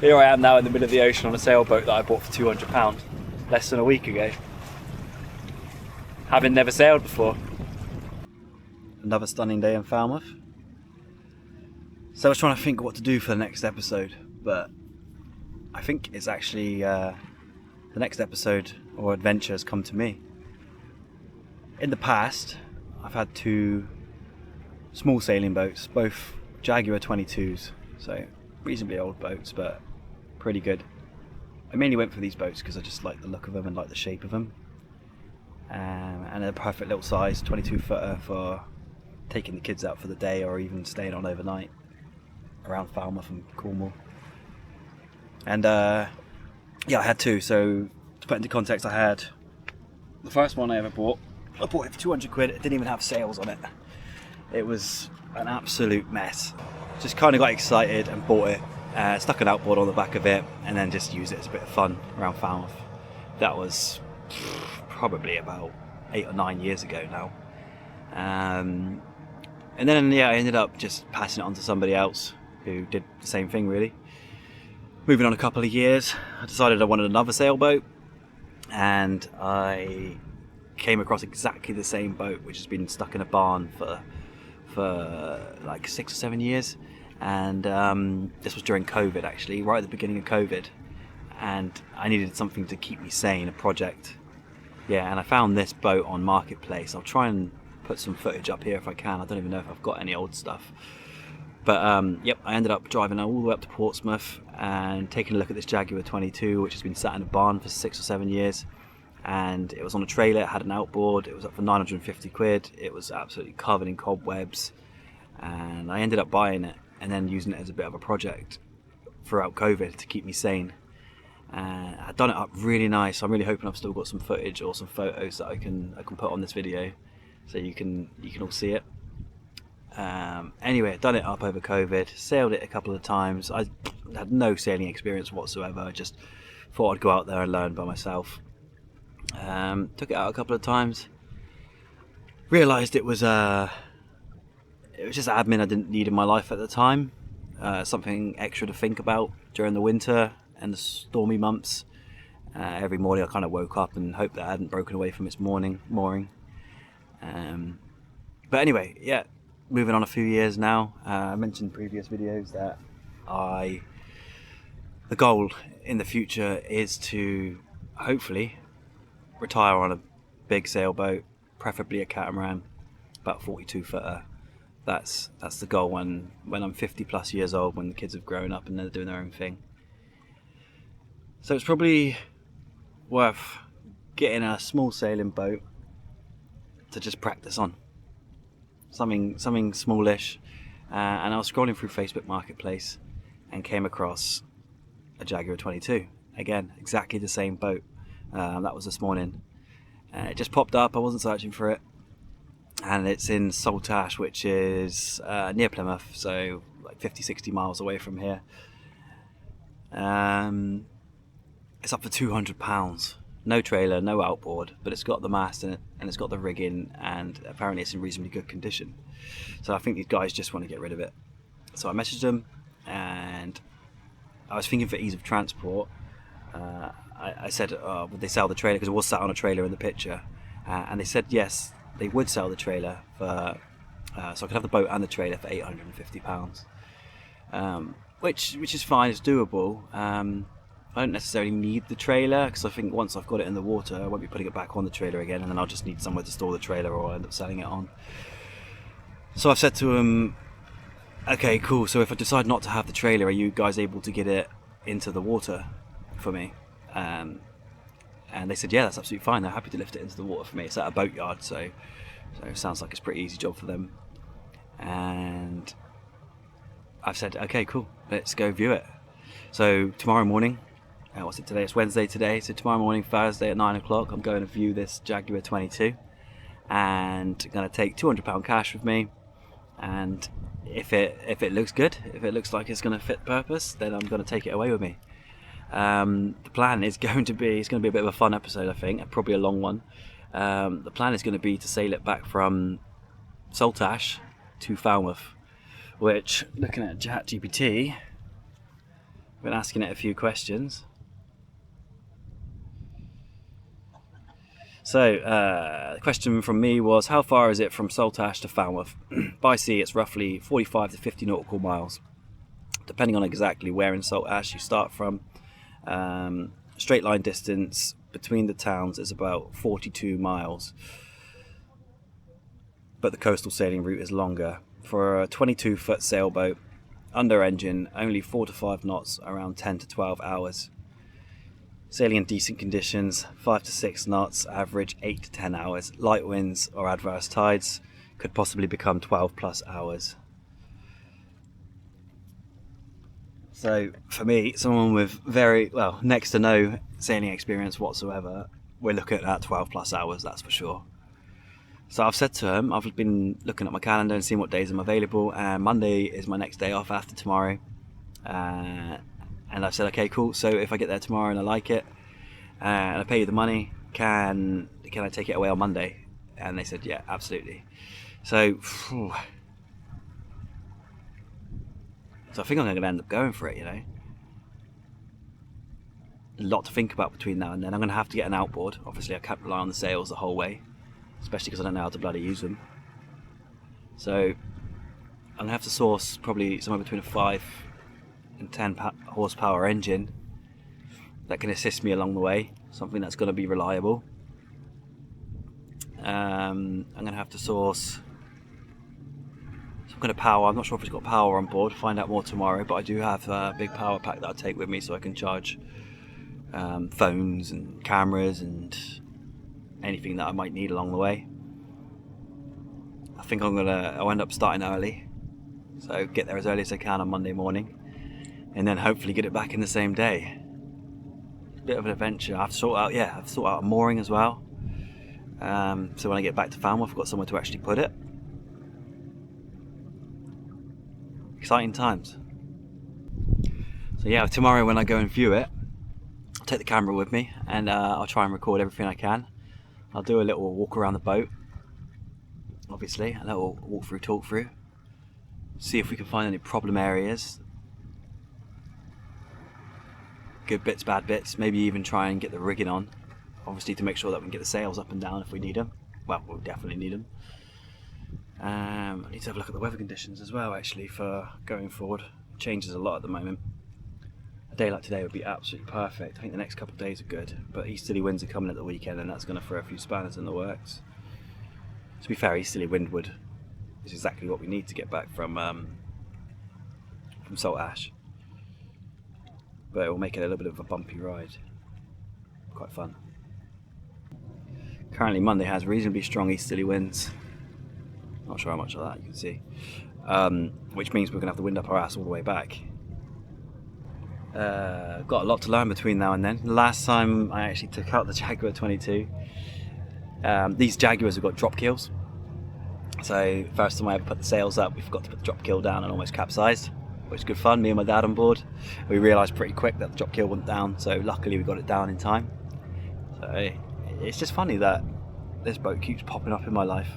Here I am now in the middle of the ocean on a sailboat that I bought for £200 less than a week ago. Having never sailed before. Another stunning day in Falmouth. So I was trying to think what to do for the next episode, but I think it's actually the next episode or adventure has come to me. In the past, I've had two small sailing boats, both Jaguar 22s, so reasonably old boats, but pretty good. I mainly went for these boats because I just like the look of them and like the shape of them. And they're a perfect little size, 22 footer for taking the kids out for the day or even staying on overnight around Falmouth and Cornwall. And yeah, I had two. So to put into context, I had the first one I ever bought. I bought it for 200 quid. It didn't even have sails on it. It was an absolute mess. Just kind of got excited and bought it. Stuck an outboard on the back of it and then just used it as a bit of fun around Falmouth. That was probably about 8 or 9 years ago now. And then yeah, I ended up just passing it on to somebody else who did the same thing really. Moving on a couple of years, I decided I wanted another sailboat, and I came across exactly the same boat which has been stuck in a barn for like 6 or 7 years. And this was during COVID, actually, right at the beginning of COVID, and I needed something to keep me sane, a project. Yeah, and I found this boat on Marketplace. I'll try and put some footage up here if I can. I don't even know if I've got any old stuff. But yep, I ended up driving all the way up to Portsmouth and taking a look at this Jaguar 22, which has been sat in a barn for 6 or 7 years. And it was on a trailer, it had an outboard, it was up for 950 quid. It was absolutely covered in cobwebs. And I ended up buying it and then using it as a bit of a project throughout COVID to keep me sane. I've done it up really nice. I'm really hoping I've still got some footage or some photos that I can put on this video, so you can all see it. Anyway, I've done it up over COVID, sailed it a couple of times. I had no sailing experience whatsoever. I just thought I'd go out there and learn by myself. Took it out a couple of times. Realised it was just admin I didn't need in my life at the time. Something extra to think about during the winter and the stormy months. Every morning I kind of woke up and hoped that I hadn't broken away from its mooring. But anyway, yeah, moving on a few years now. I mentioned in previous videos that the goal in the future is to hopefully retire on a big sailboat, preferably a catamaran, about 42 footer. That's the goal when I'm 50 plus years old, when the kids have grown up and they're doing their own thing. So it's probably worth getting a small sailing boat to just practice on. Something smallish. And I was scrolling through Facebook Marketplace and came across a Jaguar 22. Again, exactly the same boat. That was this morning. It just popped up, I wasn't searching for it. And it's in Saltash, which is near Plymouth, so like 50-60 miles away from here. It's up for £200. No trailer, no outboard, but it's got the mast in it and it's got the rigging, and apparently it's in reasonably good condition. So I think these guys just want to get rid of it. So I messaged them, and I was thinking for ease of transport, I said, would they sell the trailer, because it was sat on a trailer in the picture, and they said yes, they would sell the trailer for, so I could have the boat and the trailer for £850, which is fine, it's doable. I don't necessarily need the trailer, because I think once I've got it in the water I won't be putting it back on the trailer again, and then I'll just need somewhere to store the trailer, or I'll end up selling it on. So I've said to them, okay, cool, so if I decide not to have the trailer, are you guys able to get it into the water for me? And they said, yeah, that's absolutely fine. They're happy to lift it into the water for me. It's at a boat yard, so it sounds like it's a pretty easy job for them. And I've said, okay, cool, let's go view it. So tomorrow morning, what's it today? It's Wednesday today. So tomorrow morning, Thursday at 9 o'clock, I'm going to view this Jaguar 22, and I'm going to take £200 cash with me. And if it looks good, if it looks like it's going to fit purpose, then I'm going to take it away with me. The plan is going to be, it's going to be a bit of a fun episode, I think, and probably a long one. The plan is going to be to sail it back from Saltash to Falmouth, which, looking at ChatGPT, Been asking it a few questions. So, the question from me was, how far is it from Saltash to Falmouth? By sea, it's roughly 45 to 50 nautical miles, depending on exactly where in Saltash you start from. Straight line distance between the towns is about 42 miles, but the coastal sailing route is longer. For a 22-foot sailboat, under engine, only 4 to 5 knots, around 10 to 12 hours. Sailing in decent conditions, 5 to 6 knots, average 8 to 10 hours. Light winds or adverse tides could possibly become 12 plus hours. So for me, someone with very, well, next to no sailing experience whatsoever, we're looking at 12 plus hours, that's for sure. So I've said to him, I've been looking at my calendar and seeing what days I'm available, and Monday is my next day off after tomorrow. And I've said, okay, cool. So if I get there tomorrow and I like it, and I pay you the money, can I take it away on Monday? And they said, yeah, absolutely. So I think I'm going to end up going for it, you know. A lot to think about between now and then. I'm going to have to get an outboard. Obviously, I can't rely on the sails the whole way, especially because I don't know how to bloody use them. So I'm going to have to source probably somewhere between a 5 and 10 horsepower engine that can assist me along the way, something that's going to be reliable. I'm going to have to source some kind of power. I'm not sure if it's got power on board, find out more tomorrow, but I do have a big power pack that I'll take with me so I can charge phones and cameras and anything that I might need along the way. I think I'll end up starting early, so get there as early as I can on Monday morning, and then hopefully get it back in the same day. It's a bit of an adventure. I've sort out a mooring as well. So when I get back to Falmouth, I've got somewhere to actually put it. Exciting times. So yeah, tomorrow when I go and view it, I'll take the camera with me and I'll try and record everything I can. I'll do a little walk around the boat, obviously, a little walk through, talk through, see if we can find any problem areas, good bits, bad bits, maybe even try and get the rigging on, obviously to make sure that we can get the sails up and down if we need them. Well, we'll definitely need them. I need to have a look at the weather conditions as well, actually, for going forward. It changes a lot at the moment. A day like today would be absolutely perfect. I think the next couple of days are good, but easterly winds are coming at the weekend and that's going to throw a few spanners in the works. To be fair, easterly windward is exactly what we need to get back from Saltash. But it will make it a little bit of a bumpy ride. Quite fun. Currently Monday has reasonably strong easterly winds. Not sure how much of that you can see. Which means we're going to have the wind up our ass all the way back. Got a lot to learn between now and then. The last time I actually took out the Jaguar 22, these Jaguars have got drop keels. So first time I ever put the sails up, we forgot to put the drop keel down and almost capsized, which was good fun. Me and my dad on board. We realised pretty quick that the drop keel went down, so luckily we got it down in time. So it's just funny that this boat keeps popping up in my life,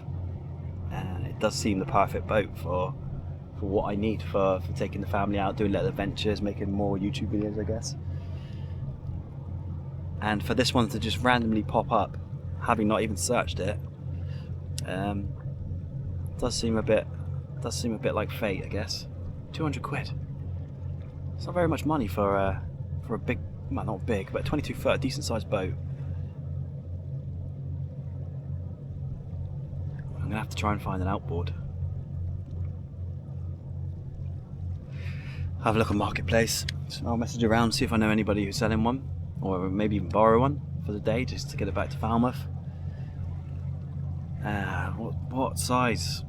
and it does seem the perfect boat for what I need for taking the family out, doing little adventures, making more YouTube videos, I guess. And for this one to just randomly pop up, having not even searched it, does seem a bit like fate, I guess. 200 quid. It's not very much money for a big, well, not big, but 22 foot, a decent sized boat. I'm gonna have to try and find an outboard. Have a look on Marketplace. So I'll message around, see if I know anybody who's selling one, or maybe even borrow one for the day just to get it back to Falmouth. What size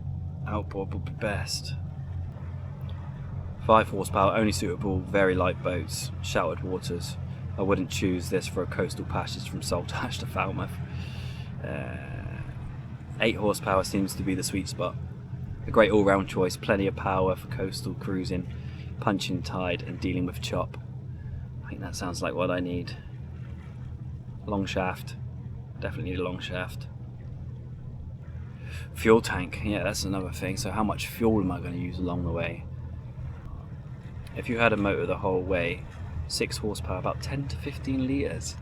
outboard would be best? 5 horsepower, only suitable, very light boats, sheltered waters. I wouldn't choose this for a coastal passage from Saltash to Falmouth. 8 horsepower seems to be the sweet spot. A great all-round choice, plenty of power for coastal cruising, punching tide and dealing with chop. I think that sounds like what I need. Long shaft, definitely need a long shaft. Fuel tank, yeah, that's another thing. So how much fuel am I going to use along the way? If you had a motor the whole way, 6 horsepower, about 10 to 15 litres.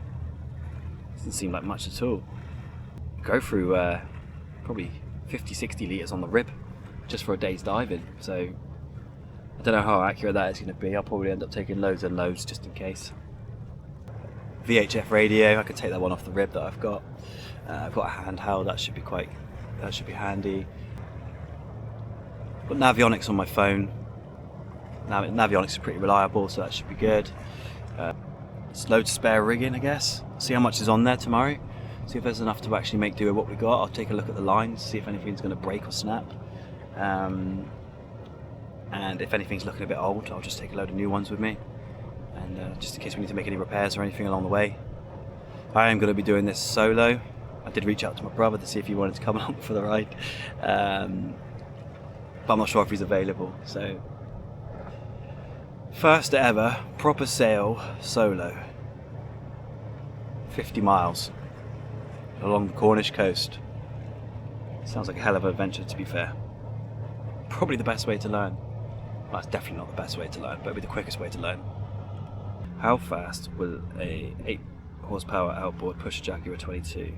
Doesn't seem like much at all. Go through probably 50-60 litres on the rib just for a day's diving, so I don't know how accurate that is going to be. I'll probably end up taking loads and loads just in case. VHF radio, I could take that one off the rib that I've got. I've got a handheld, that should be handy. Got Navionics on my phone. Navionics is pretty reliable, so that should be good. It's loads of spare rigging, I guess. See how much is on there tomorrow. See if there's enough to actually make do with what we got. I'll take a look at the lines, see if anything's going to break or snap. And if anything's looking a bit old, I'll just take a load of new ones with me. And just in case we need to make any repairs or anything along the way. I am going to be doing this solo. I did reach out to my brother to see if he wanted to come along for the ride. But I'm not sure if he's available. So, first ever proper sail solo. 50 miles along the Cornish coast. Sounds like a hell of an adventure, to be fair. Probably the best way to learn. Well, it's definitely not the best way to learn, but it'll be the quickest way to learn. How fast will a 8 horsepower outboard push a Jaguar 22?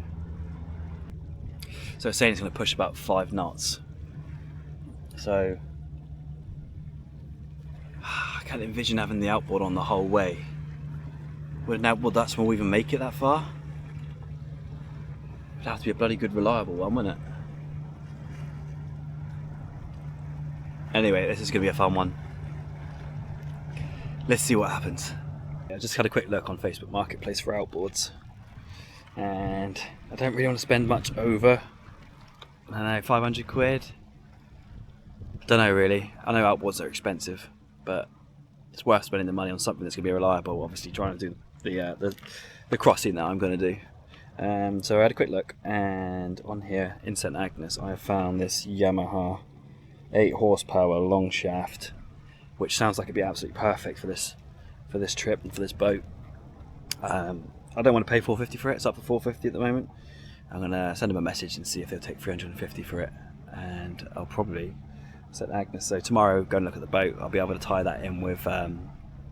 So it's saying it's going to push about 5 knots. So I can't envision having the outboard on the whole way. Would an outboard that small even make it that far? It'd have to be a bloody good reliable one, wouldn't it? Anyway, this is going to be a fun one. Let's see what happens. I just had a quick look on Facebook Marketplace for outboards, and I don't really want to spend much over, I don't know, 500 quid? Don't know really. I know outboards are expensive, but it's worth spending the money on something that's going to be reliable. Obviously trying to do the crossing that I'm going to do. So I had a quick look, and on here in St Agnes I have found this Yamaha 8 horsepower long shaft, which sounds like it'd be absolutely perfect for this trip and for this boat. I don't want to pay $450 for it. It's up for $450 at the moment. I'm going to send them a message and see if they'll take $350 for it, and I'll probably St Agnes. So tomorrow, go and look at the boat. I'll be able to tie that in with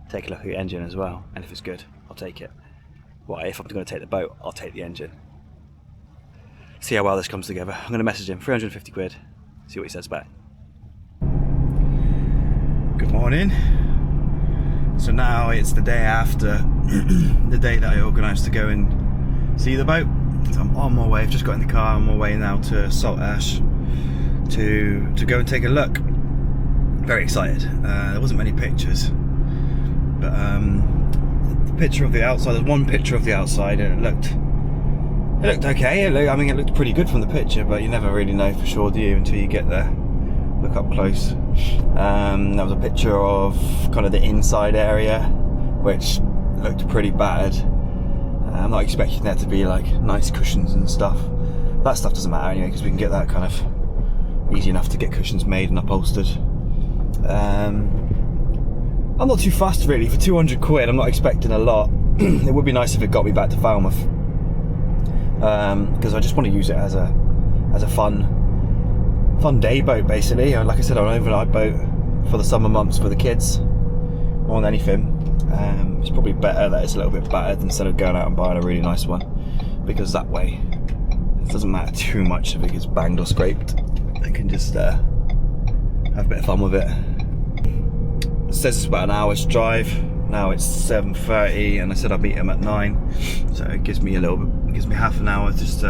take a look at the engine as well, and if it's good, I'll take it. Well, if I'm going to take the boat, I'll take the engine. See how well this comes together. I'm going to message him, 350 quid, see what he says back. Good morning. So now it's the day after the day that I organised to go and see the boat. So I'm on my way, I've just got in the car, I'm on my way now to Salt Ash to go and take a look. Very excited. There wasn't many pictures, but the picture of the outside, there's one picture of the outside and it looked okay. I mean, it looked pretty good from the picture, but you never really know for sure, do you, until you get there, look up close. There was a picture of kind of the inside area, which looked pretty bad. I'm not expecting there to be like nice cushions and stuff. That stuff doesn't matter anyway, because we can get that kind of easy enough to get cushions made and upholstered. I'm not too fussed really. For 200 quid, I'm not expecting a lot. It would be nice if it got me back to Falmouth, because I just want to use it as a fun day boat, basically. Like I said, an overnight boat for the summer months for the kids, more than anything. It's probably better that it's a little bit battered instead of going out and buying a really nice one, because that way it doesn't matter too much if it gets banged or scraped. I can just have a bit of fun with it. It says it's about an hour's drive. Now it's 7:30, and I said I'd meet him at 9, so it gives me half an hour just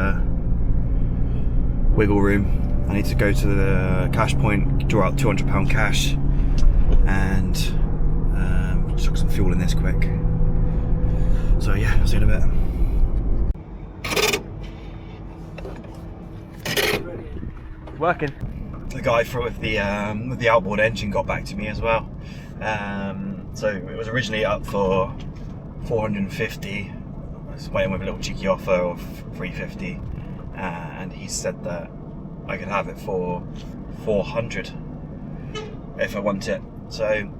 wiggle room. I need to go to the cash point, draw out £200 cash, and chuck some fuel in this quick. So yeah, I'll see you in a bit. Working. The guy with the outboard engine got back to me as well. So it was originally up for 450. I was waiting with a little cheeky offer of 350, and he said that I could have it for 400 if I want it. So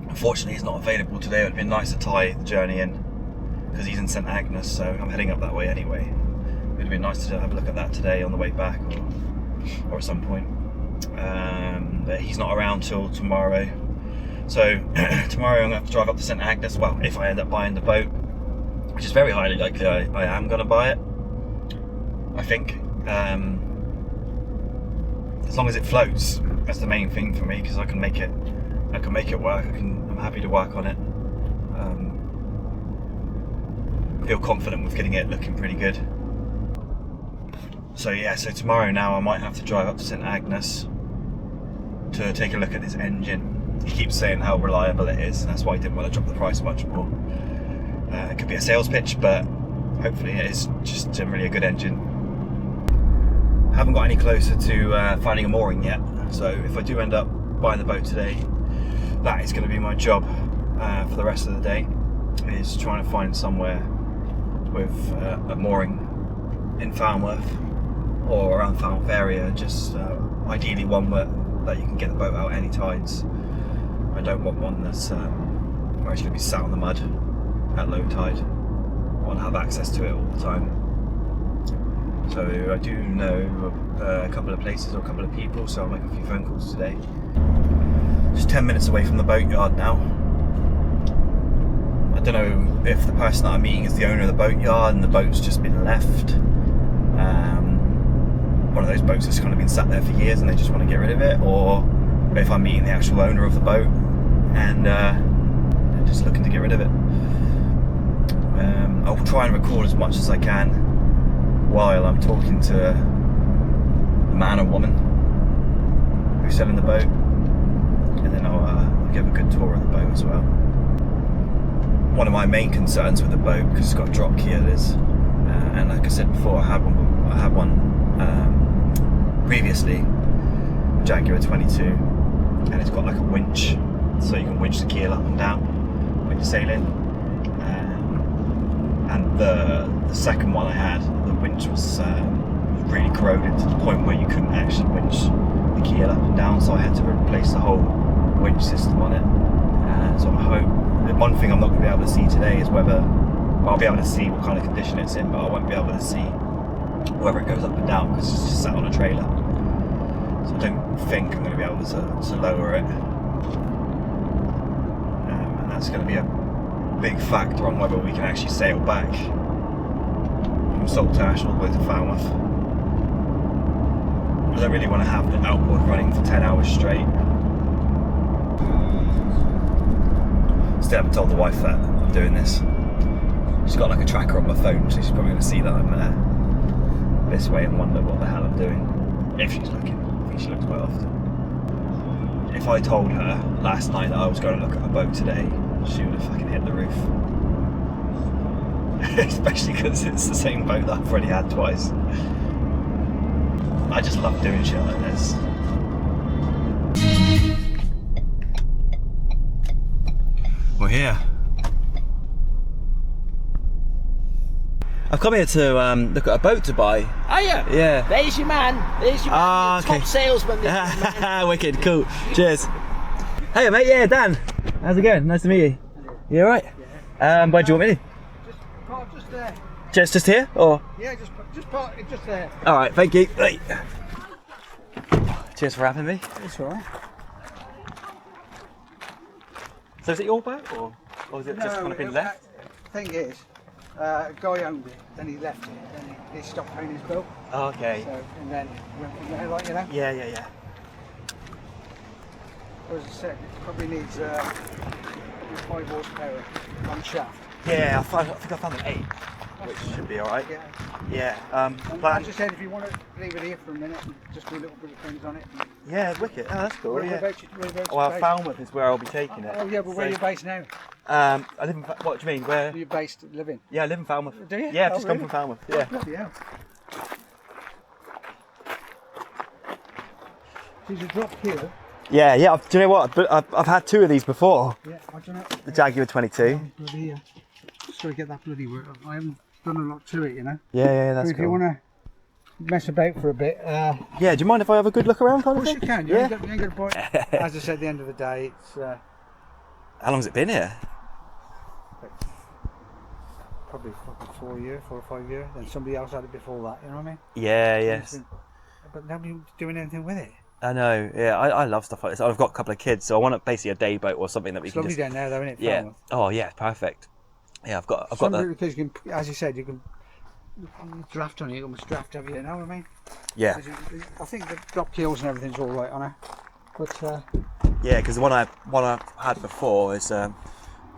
unfortunately he's not available today. It would have been nice to tie the journey in, because he's in St Agnes, so I'm heading up that way anyway. It would have been nice to have a look at that today on the way back, or at some point. But he's not around till tomorrow, So tomorrow I'm going to have to drive up to St Agnes. Well, if I end up buying the boat, which is very highly likely I am going to buy it, I think. As long as it floats, that's the main thing for me, because I can make it work. I'm happy to work on it. Feel confident with getting it looking pretty good. So yeah, so tomorrow now I might have to drive up to St Agnes to take a look at this engine. He keeps saying how reliable it is, and that's why he didn't want to drop the price much more. It could be a sales pitch, but hopefully it is just generally a good engine. Haven't got any closer to finding a mooring yet, so if I do end up buying the boat today, that is going to be my job for the rest of the day, is trying to find somewhere with a mooring in Falmouth or around Falmouth area, just ideally one that you can get the boat out any tides. I don't want one that's where it's going to be sat on the mud at low tide. I want to have access to it all the time. So I do know a couple of places or a couple of people, so I'll make a few phone calls today. Just 10 minutes away from the boatyard now. I don't know if the person that I'm meeting is the owner of the boatyard and the boat's just been left. One of those boats that's kind of been sat there for years and they just want to get rid of it, or if I'm meeting the actual owner of the boat and they're just looking to get rid of it. I'll try and record as much as I can while I'm talking to the man or woman who's selling the boat, and then I'll give a good tour of the boat as well. One of my main concerns with the boat, because it's got drop keelers, and like I said before, I had one previously, Jaguar 22, and it's got like a winch, so you can winch the keel up and down when you're sailing. And the second one I had, the winch was really corroded to the point where you couldn't actually winch the keel up and down, so I had to replace the whole winch system on it. So I hope, the one thing I'm not going to be able to see today is whether, well, I'll be able to see what kind of condition it's in, but I won't be able to see whether it goes up and down because it's just sat on a trailer. So I don't think I'm going to be able to lower it. And that's going to be a big factor on whether we can actually sail back from Saltash all the way to Falmouth. I don't really want to have the outboard running for 10 hours straight. Still haven't told the wife that I'm doing this. She's got like a tracker on my phone, so she's probably going to see that I'm this way and wonder what the hell I'm doing. If she's looking. I think she looks quite often. If I told her last night that I was going to look at a boat today, she would have fucking hit the roof. Especially because it's the same boat that I've already had twice. I just love doing shit like this. We're here. I've come here to look at a boat to buy. Are you? Yeah. There's your man. There's your man. Ah, okay. Top salesman. This man. Wicked, cool. Cheers. Hey mate, yeah, Dan. How's it going? Nice to meet you. You alright? Yeah. Where do you want me to? Just there. Just here? Or? Yeah, just park it just there. Alright, thank you. Right. Cheers for having me. That's alright. So is it your boat or is it just kind of been left? Thing is, a guy owned it, then he left it, then he stopped paying his bill. Oh, okay. So, and then went from there, like, you know? Yeah. As I said, it probably needs 5 horsepower on shaft. Yeah, I think I found an 8, which should be alright. Yeah. But as I said, if you want to leave it here for a minute and just do a little bit of things on it. Yeah, wicked. Oh, that's cool. Where Well, Falmouth is where I'll be taking it. Oh yeah, but where are you based now? I live in. What do you mean? Where? Are you based living? Yeah, I live in Falmouth. Do you? Yeah, I've just come from Falmouth. Yeah. Bloody hell. She's a drop keel. Yeah. Do you know what? I've had 2 of these before. Yeah, I don't know. The Jaguar 22. Bloody, just got to get that bloody work. I haven't done a lot to it, you know. Yeah, that's so if cool. you want to mess about for a bit. Yeah, do you mind if I have a good look around? Of course you can. You Yeah. ain't got to point. As I said, at the end of the day, it's How long's it been here? probably fucking 4 or 5 years. Then somebody else had it before that. You know what I mean? Yeah, yes. But nobody's doing anything with it. I know, yeah, I love stuff like this. I've got a couple of kids, so I want basically a day boat or something that we It's can lovely just... down there, though, isn't it? Yeah. Falmouth? Oh, yeah, perfect. Yeah, I've got Something the... because you can, as you said, you can draft on it. You can almost draft everything. You know what I mean? Yeah. I think the drop keels and everything's all right on it, but Yeah, because the one I had before is the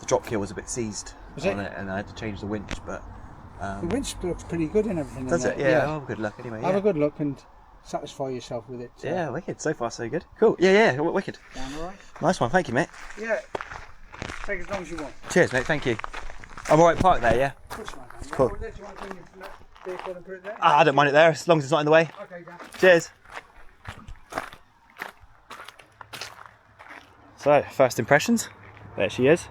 drop keel was a bit seized on it, and I had to change the winch. But the winch looks pretty good and everything. does it? Yeah. Oh, good luck anyway. Have a good look and satisfy yourself with it. Yeah, wicked. So far, so good. Cool. Yeah, wicked. Down all right? Nice one. Thank you, mate. Yeah. Take as long as you want. Cheers, mate. Thank you. I'm all right parked there, yeah? Cool. Cool. Do you want to bring your vehicle and put it there? I don't mind it there, as long as it's not in the way. Okay, Dan. Cheers. So, first impressions. There she is.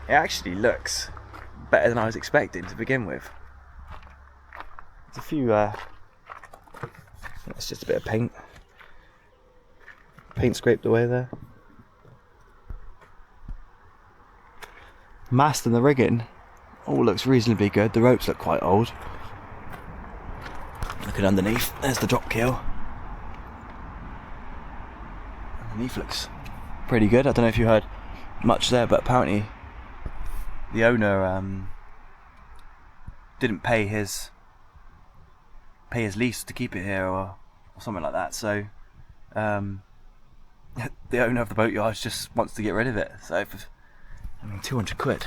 It actually looks better than I was expecting to begin with. There's a few, it's just a bit of paint. Paint scraped away there. Mast and the rigging all looks reasonably good. The ropes look quite old. Looking underneath, there's the drop keel. Underneath looks pretty good. I don't know if you heard much there, but apparently the owner didn't pay his lease to keep it here or something like that. So the owner of the boatyard just wants to get rid of it. So for, 200 quid.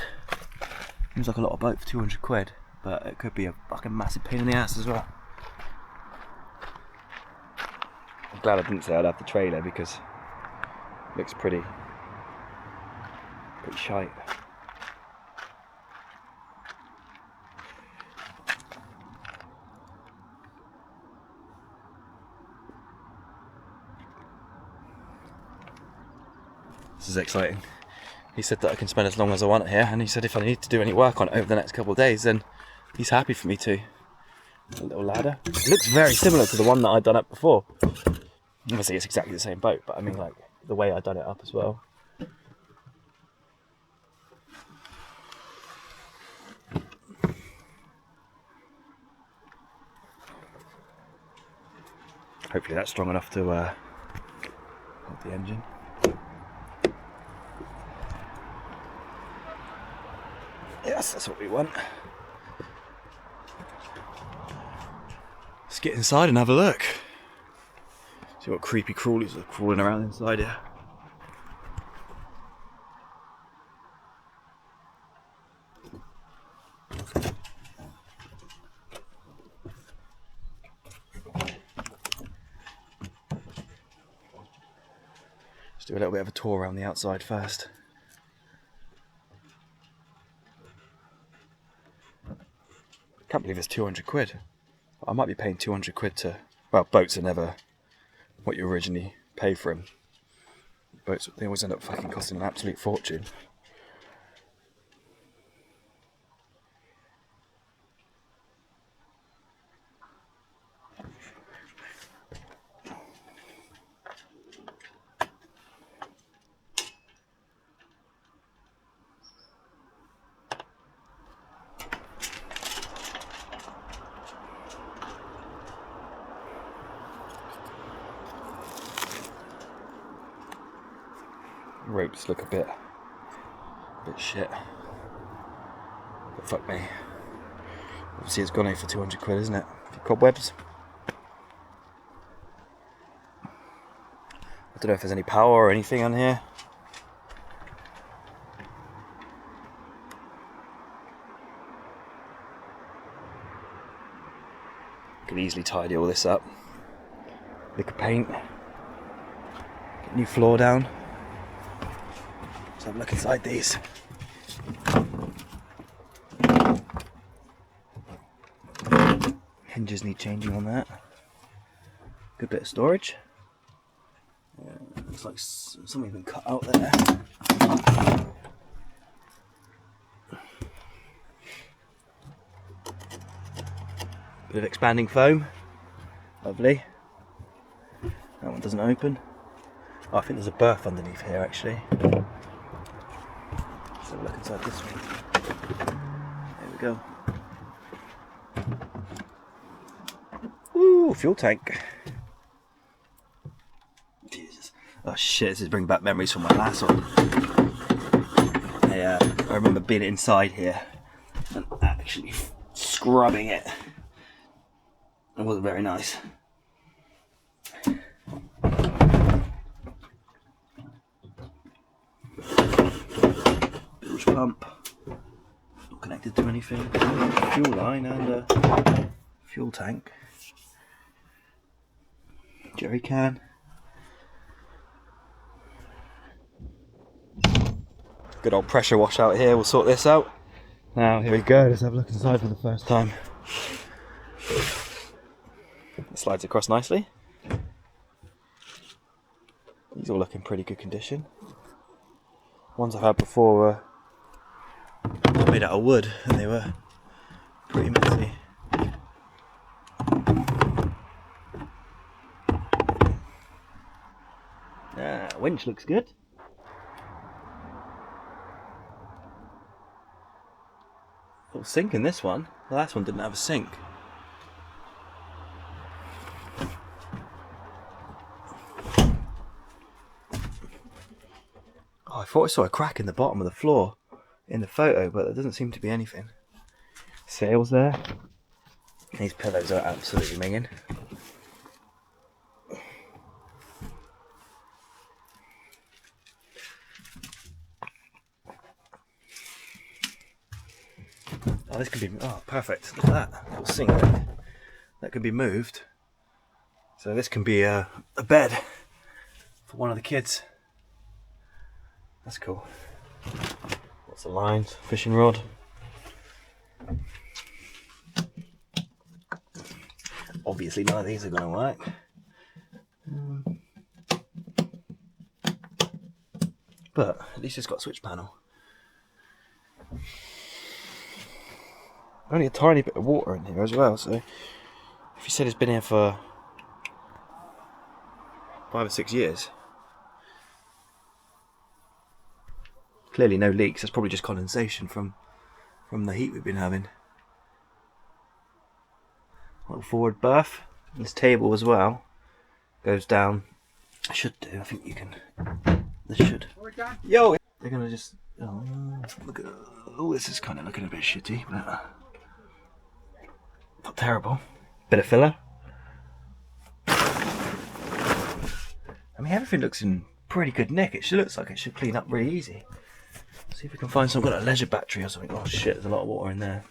Seems like a lot of boat for 200 quid, but it could be a fucking massive pain in the ass as well. I'm glad I didn't say I'd have the trailer because it looks pretty shite. This is exciting. He said that I can spend as long as I want here, and he said if I need to do any work on it over the next couple of days, then he's happy for me to. A little ladder. It looks very similar to the one that I'd done up before. Obviously it's exactly the same boat, but I mean like the way I'd done it up as well. Hopefully that's strong enough to hold the engine. Yes, that's what we want. Let's get inside and have a look. See what creepy crawlies are crawling around inside here. Let's do a little bit of a tour around the outside first. Can't believe it's 200 quid. I might be paying 200 quid to... Well, boats are never what you originally pay for them. Boats, they always end up fucking costing an absolute fortune. Ropes look a bit shit, but fuck me. Obviously it's gone in for 200 quid, isn't it? Cobwebs. I don't know if there's any power or anything on here. Could easily tidy all this up. Lick of paint. Get new floor down. Let's have a look inside these. Hinges need changing on that. Good bit of storage. Looks like something's been cut out there. Bit of expanding foam. Lovely. That one doesn't open. Oh, I think there's a berth underneath here actually. Let's have a look inside this one. There we go. fuel tank. Jesus. Oh shit, this is bringing back memories from my last one. I remember being inside here and actually scrubbing it. It wasn't very nice. Bilge pump. Not connected to anything. Fuel line and a fuel tank. Jerry can. Good old pressure wash out here, we'll sort this out. Now here we go, let's have a look inside for the first time. It slides across nicely. These all look in pretty good condition. Ones I've had before were made out of wood and they were pretty messy. Winch looks good. Little sink in this one. The last one didn't have a sink. Oh, I thought I saw a crack in the bottom of the floor in the photo, but there doesn't seem to be anything. Sails there. These pillows are absolutely minging. Oh, this can be, oh perfect, look at that, little sink that can be moved. So this can be a bed for one of the kids. That's cool. Lots of lines, fishing rod. Obviously none of these are going to work. But at least it's got a switch panel. Only a tiny bit of water in here as well, so if you said it's been here for 5 or 6 years, clearly no leaks. That's probably just condensation from the heat we've been having. Little forward berth. This table as well goes down. I should do. I think you can. This should. Yo, they're gonna just. Oh, look at. Oh, this is kind of looking a bit shitty, but not terrible. Bit of filler. I mean, everything looks in pretty good nick. It looks like it should clean up really easy. See if we can find some kind of leisure battery or something. Oh shit, there's a lot of water in there.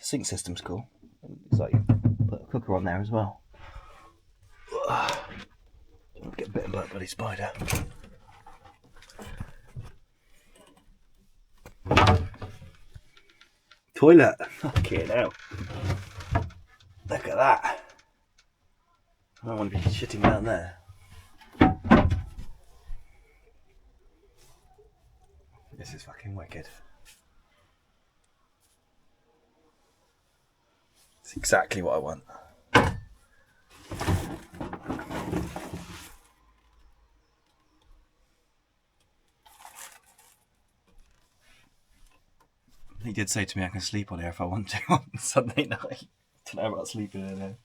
Sink system's cool. Looks like you put a cooker on there as well. Don't get bitten by a bloody spider. Toilet. Fucking hell. Look at that. I don't want to be shitting down there. This is fucking wicked. It's exactly what I want. He did say to me I can sleep on here if I want to on Sunday night. Don't know about sleeping in there.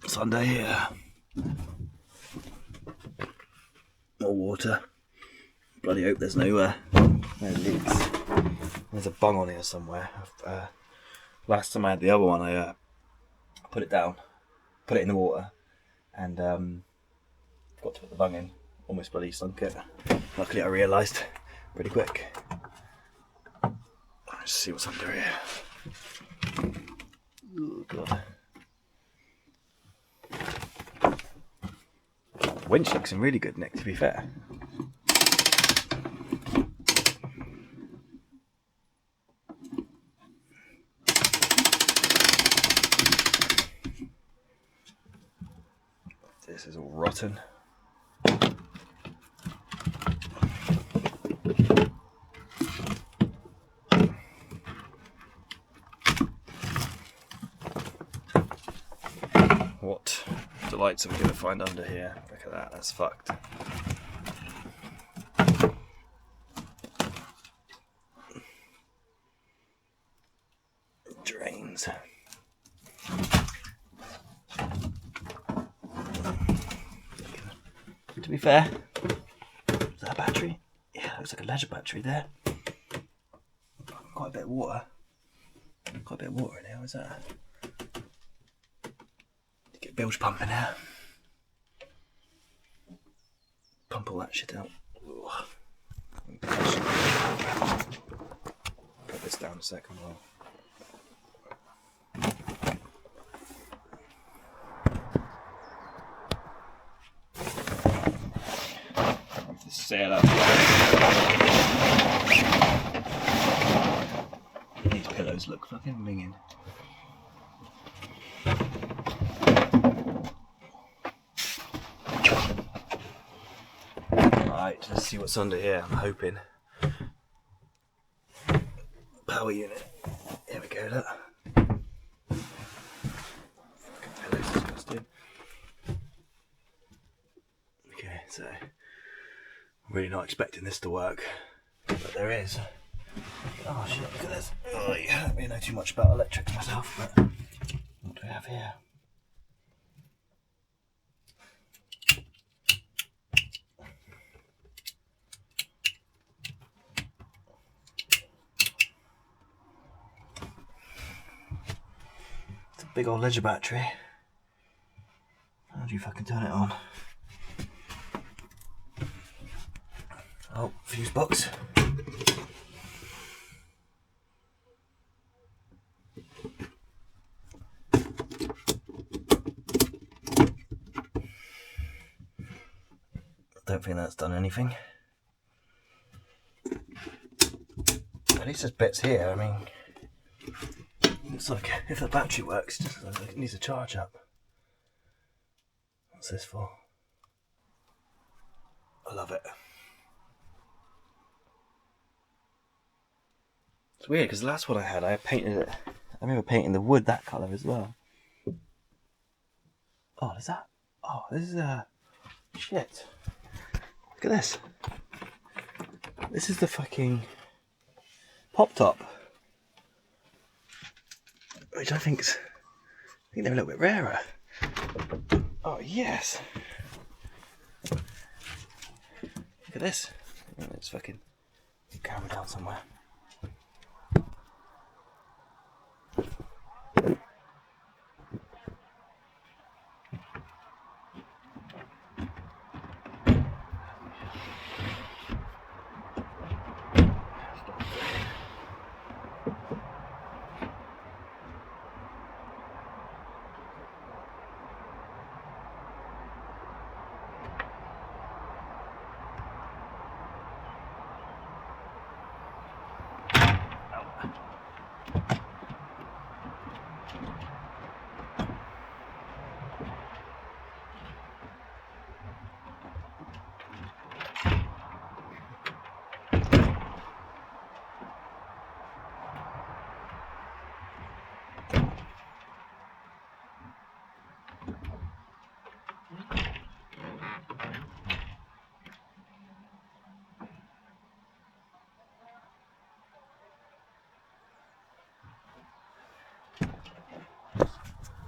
Sunday here. More water. Bloody hope there's no leaks. There's a bung on here somewhere. Last time I had the other one, I put it down, put it in the water, and got to put the bung in. Almost bloody sunk it. Luckily, I realised pretty quick. Let's see what's under here. Oh god. The winch looks in really good nick, to be fair. This is all rotten. What delights are we going to find under here? Look at that, that's fucked. Drains. To be fair, is that a battery? Yeah, looks like a leisure battery there. Quite a bit of water. Quite a bit of water in here, what's that? Get bilge pumping now. Pump all that shit out. Put this down a second while. Sail up. These pillows look fucking minging. Right, let's see what's under here. I'm hoping. Power unit. Here we go, look. Fucking pillows, disgusting. Okay, so I'm really not expecting this to work, but there is. Oh shit, look at this. Oh, yeah, I don't really know too much about electrics myself, but what do we have here? It's a big old leisure battery. How do you fucking turn it on? Oh, fuse box. Don't think that's done anything. At least there's bits here. I mean, it's like if the battery works, just like it needs a charge up. What's this for? I love it. It's weird because the last one I had, I painted it. I remember painting the wood that colour as well. Oh, is that? Oh, this is shit. Look at this. This is the fucking pop top, which I think they're a little bit rarer. Oh yes. Look at this. Let's fucking camera down somewhere.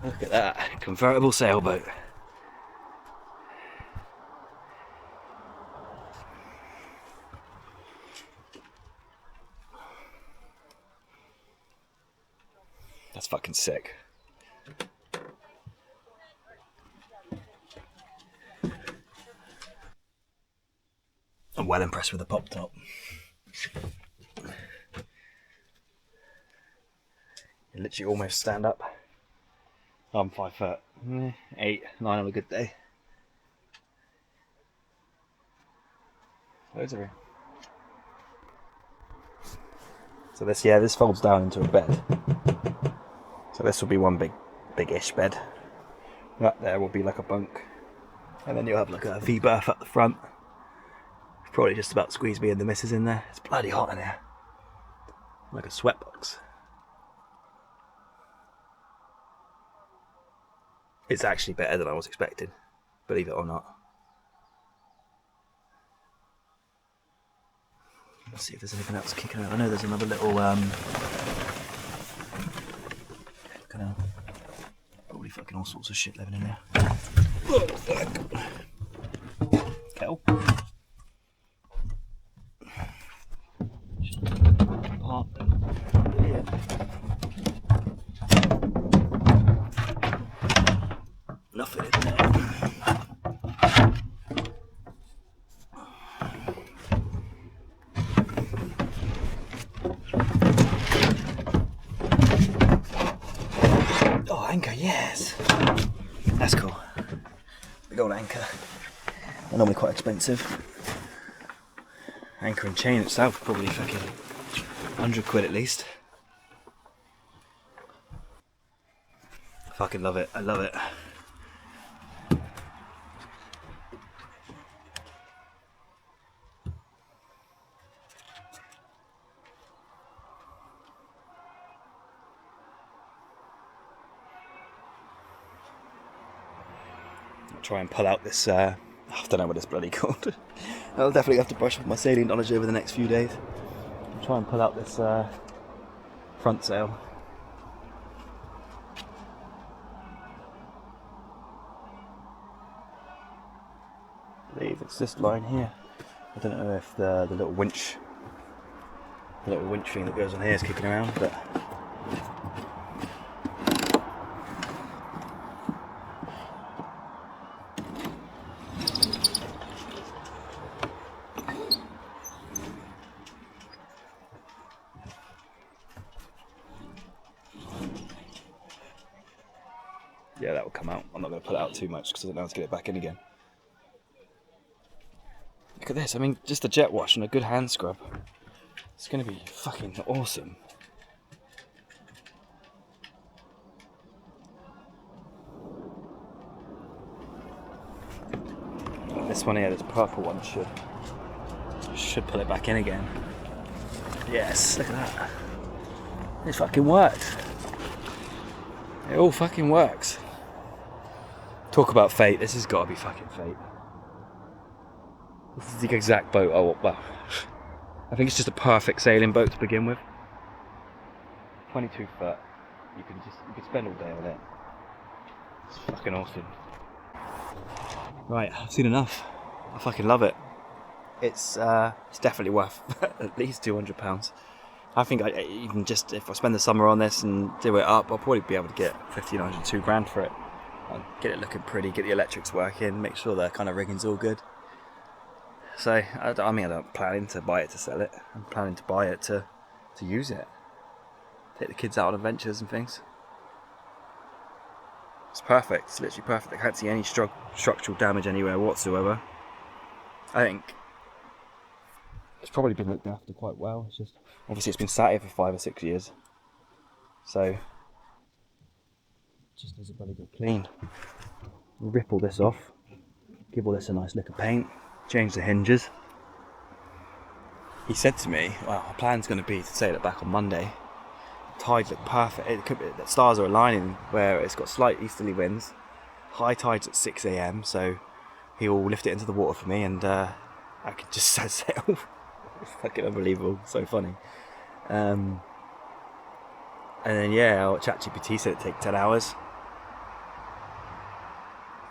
Look at that, convertible sailboat. That's fucking sick. I'm well impressed with the pop top. You literally almost stand up. I'm 5 foot, 8, 9 on a good day. Loads of room. So this folds down into a bed. So this will be one big-ish bed. That there will be like a bunk, and then you'll have like a V-berth at the front. Probably just about squeeze me and the missus in there. It's bloody hot in here, like a sweatbox. It's actually better than I was expecting, believe it or not. Let's see if there's anything else kicking out. I know there's another little kind of probably fucking all sorts of shit living in there. Oh, fuck. Kettle. Apart. Yeah. Nothing in there. Oh, anchor, yes. That's cool. Big old anchor. They're normally quite expensive. Anchor and chain itself probably fucking 100 quid at least. Fucking love it. I love it. I'll try and pull out this, I don't know what it's bloody called. I'll definitely have to brush up my sailing knowledge over the next few days. I'll try and pull out this front sail. I believe it's this line here. I don't know if the little winch thing that goes on here is kicking around, but yeah, that will come out. I'm not going to pull it out too much because I don't know how to get it back in again. Look at this, I mean, just a jet wash and a good hand scrub. It's going to be fucking awesome. This one here, this purple one, should pull it back in again. Yes, look at that. It fucking works. It all fucking works. Talk about fate, this has got to be fucking fate. This is the exact boat well, I think it's just a perfect sailing boat to begin with. 22 foot. You could spend all day on it. It's fucking awesome. Right, I've seen enough. I fucking love it. It's definitely worth at least £200. I think even just if I spend the summer on this and do it up, I'll probably be able to get 1,500, £2,000 for it. And get it looking pretty, get the electrics working, make sure the kind of rigging's all good. So, I'm not planning to buy it to sell it. I'm planning to buy it to use it. Take the kids out on adventures and things. It's perfect. It's literally perfect. I can't see any structural damage anywhere whatsoever. I think it's probably been looked after quite well. It's just obviously it's been sat here for 5 or 6 years, so it just needs a bloody good clean. Rip all this off, give all this a nice lick of paint, change the hinges. He said to me, well, our plan's going to be to sail it back on Monday. Tides look perfect. It could be, the stars are aligning where it's got slight easterly winds. High tides at 6 AM, so he will lift it into the water for me, and I can just sail. It's fucking unbelievable, so funny. And then yeah, ChatGPT said it'd take 10 hours.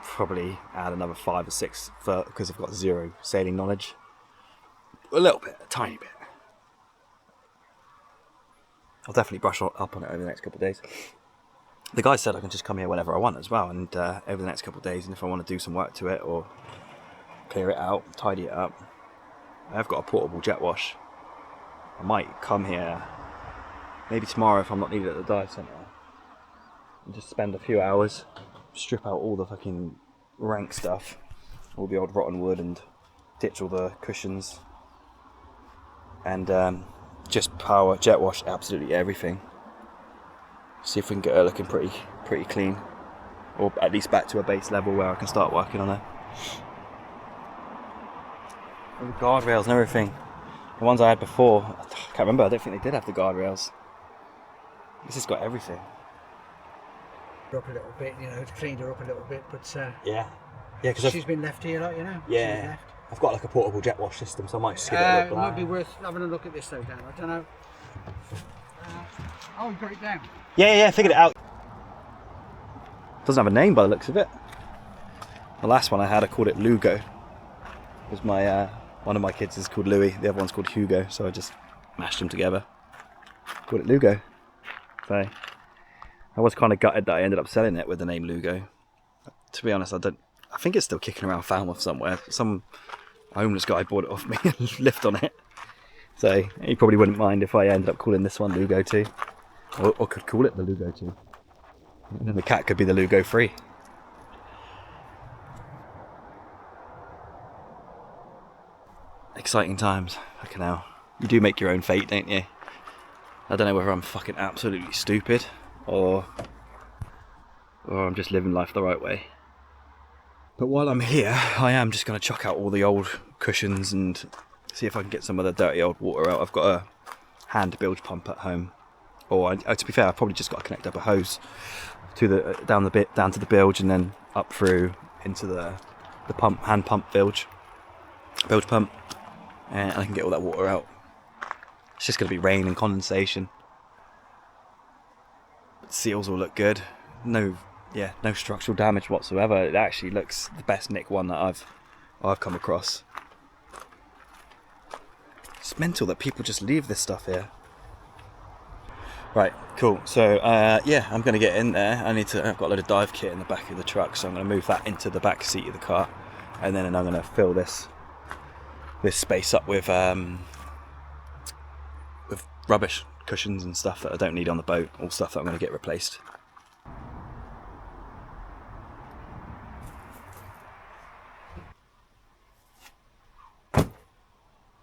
Probably add another 5 or 6 because I've got zero sailing knowledge. A little bit, a tiny bit. I'll definitely brush up on it over the next couple of days. The guy said I can just come here whenever I want as well, and over the next couple of days, and if I want to do some work to it or clear it out, tidy it up. I've got a portable jet wash. I might come here maybe tomorrow if I'm not needed at the dive centre and just spend a few hours, strip out all the fucking rank stuff, all the old rotten wood, and ditch all the cushions, and just power jet wash absolutely everything. See if we can get her looking pretty clean, or at least back to a base level where I can start working on her. All the guardrails and everything. The ones I had before, I can't remember, I don't think they did have the guardrails. This has got everything. Up a little bit, you know, cleaned her up a little bit, but yeah, because she's been left here, like, you know. yeah, She's left. I've got like a portable jet wash system, so I might just give it a look. It might be worth having a look at this though, Dan. I don't know. Oh, you got it down. Yeah, figured it out. Doesn't have a name by the looks of it. The last one I had, I called it Lugo. It was my one of my kids is called Louis, the other one's called Hugo, so I just mashed them together. Called it Lugo. So I was kind of gutted that I ended up selling it with the name Lugo. To be honest, I think it's still kicking around Falmouth somewhere. Some homeless guy bought it off me and lived on it. So he probably wouldn't mind if I ended up calling this one Lugo 2. Or could call it the Lugo 2. And then the cat could be the Lugo 3. Exciting times. Fucking hell. You do make your own fate, don't you? I don't know whether I'm fucking absolutely stupid or I'm just living life the right way. But while I'm here, I am just going to chuck out all the old cushions and see if I can get some of the dirty old water out. I've got a hand bilge pump at home. Or to be fair, I've probably just got to connect up a hose to the down to the bilge and then up through into the pump, hand pump bilge pump, and I can get all that water out. It's just going to be rain and condensation. But seals all look good. No structural damage whatsoever. It actually looks the best nick one that I've come across. It's mental that people just leave this stuff here. Right, cool. So yeah, I'm going to get in there. I've got a load of dive kit in the back of the truck, so I'm going to move that into the back seat of the car, and then I'm going to fill this space up with rubbish cushions and stuff that I don't need on the boat, all stuff that I'm going to get replaced.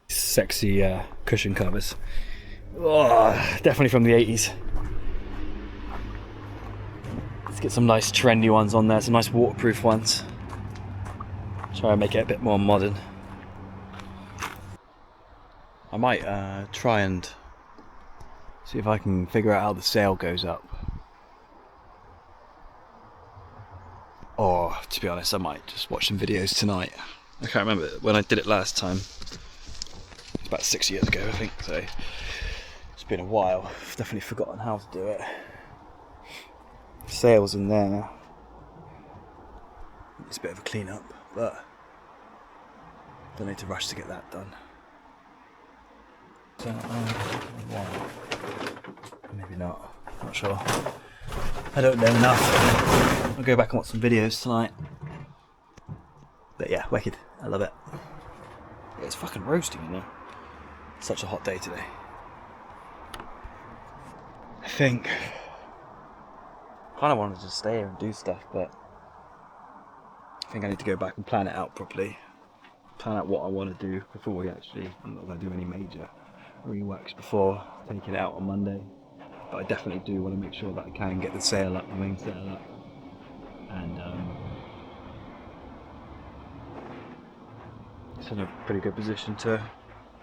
Sexy cushion covers. Oh, definitely from the 80s. Let's get some nice trendy ones on there, some nice waterproof ones. Try and make it a bit more modern. I might try and see if I can figure out how the sail goes up. Or, to be honest, I might just watch some videos tonight. I can't remember when I did it last time. It's about 6 years ago, I think, so it's been a while. I've definitely forgotten how to do it. Sails in there. It's a bit of a clean up, but don't need to rush to get that done. So, maybe not. Not sure. I don't know enough. I'll go back and watch some videos tonight. But yeah, wicked. I love it. Yeah, it's fucking roasting, you know. It's such a hot day today. I think I kind of wanted to stay here and do stuff, but I think I need to go back and plan it out properly. Plan out what I want to do before we I'm not going to do any major reworks before taking it out on Monday. But I definitely do want to make sure that I can get the sail up, the main sail up, and it's in a pretty good position to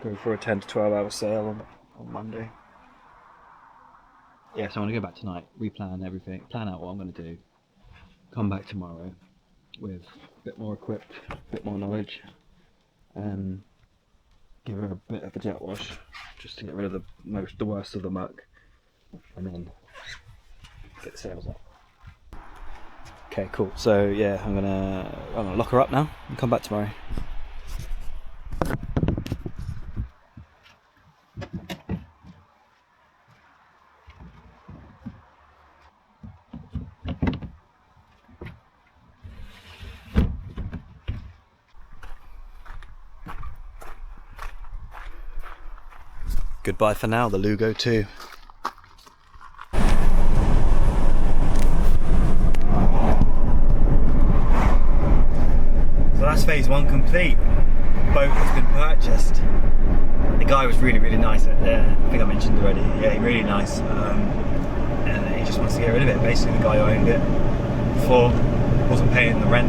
go for a 10 to 12 hour sail on Monday. Yeah, so I'm going to go back tonight, replan everything, plan out what I'm going to do, come back tomorrow with a bit more equipped, a bit more knowledge, and give her a bit of a jet wash just to get rid of the worst of the muck, and then get the sails up. Okay, cool. So yeah, I'm gonna lock her up now and come back tomorrow. Goodbye for now, the Lugo 2. So that's phase 1 complete. The boat has been purchased. The guy was really, really nice. I think I mentioned already. Yeah, really nice. And he just wants to get rid of it. Basically, the guy who owned it before wasn't paying the rent,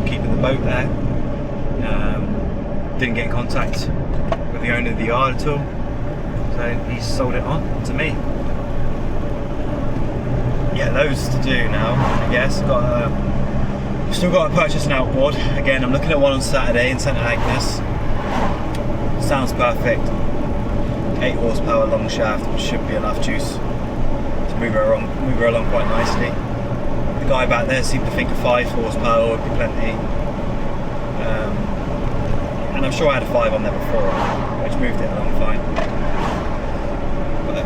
keeping the boat there. Didn't get in contact with the owner of the yard at all. So he's sold it on to me. yeah, loads to do now, I guess. Still got to purchase an outboard. Again, I'm looking at one on Saturday in St Agnes. Sounds perfect. 8 horsepower long shaft, which should be enough juice to move her along quite nicely. The guy back there seemed to think a 5 horsepower would be plenty. And I'm sure I had a 5 on there before, which moved it along fine. But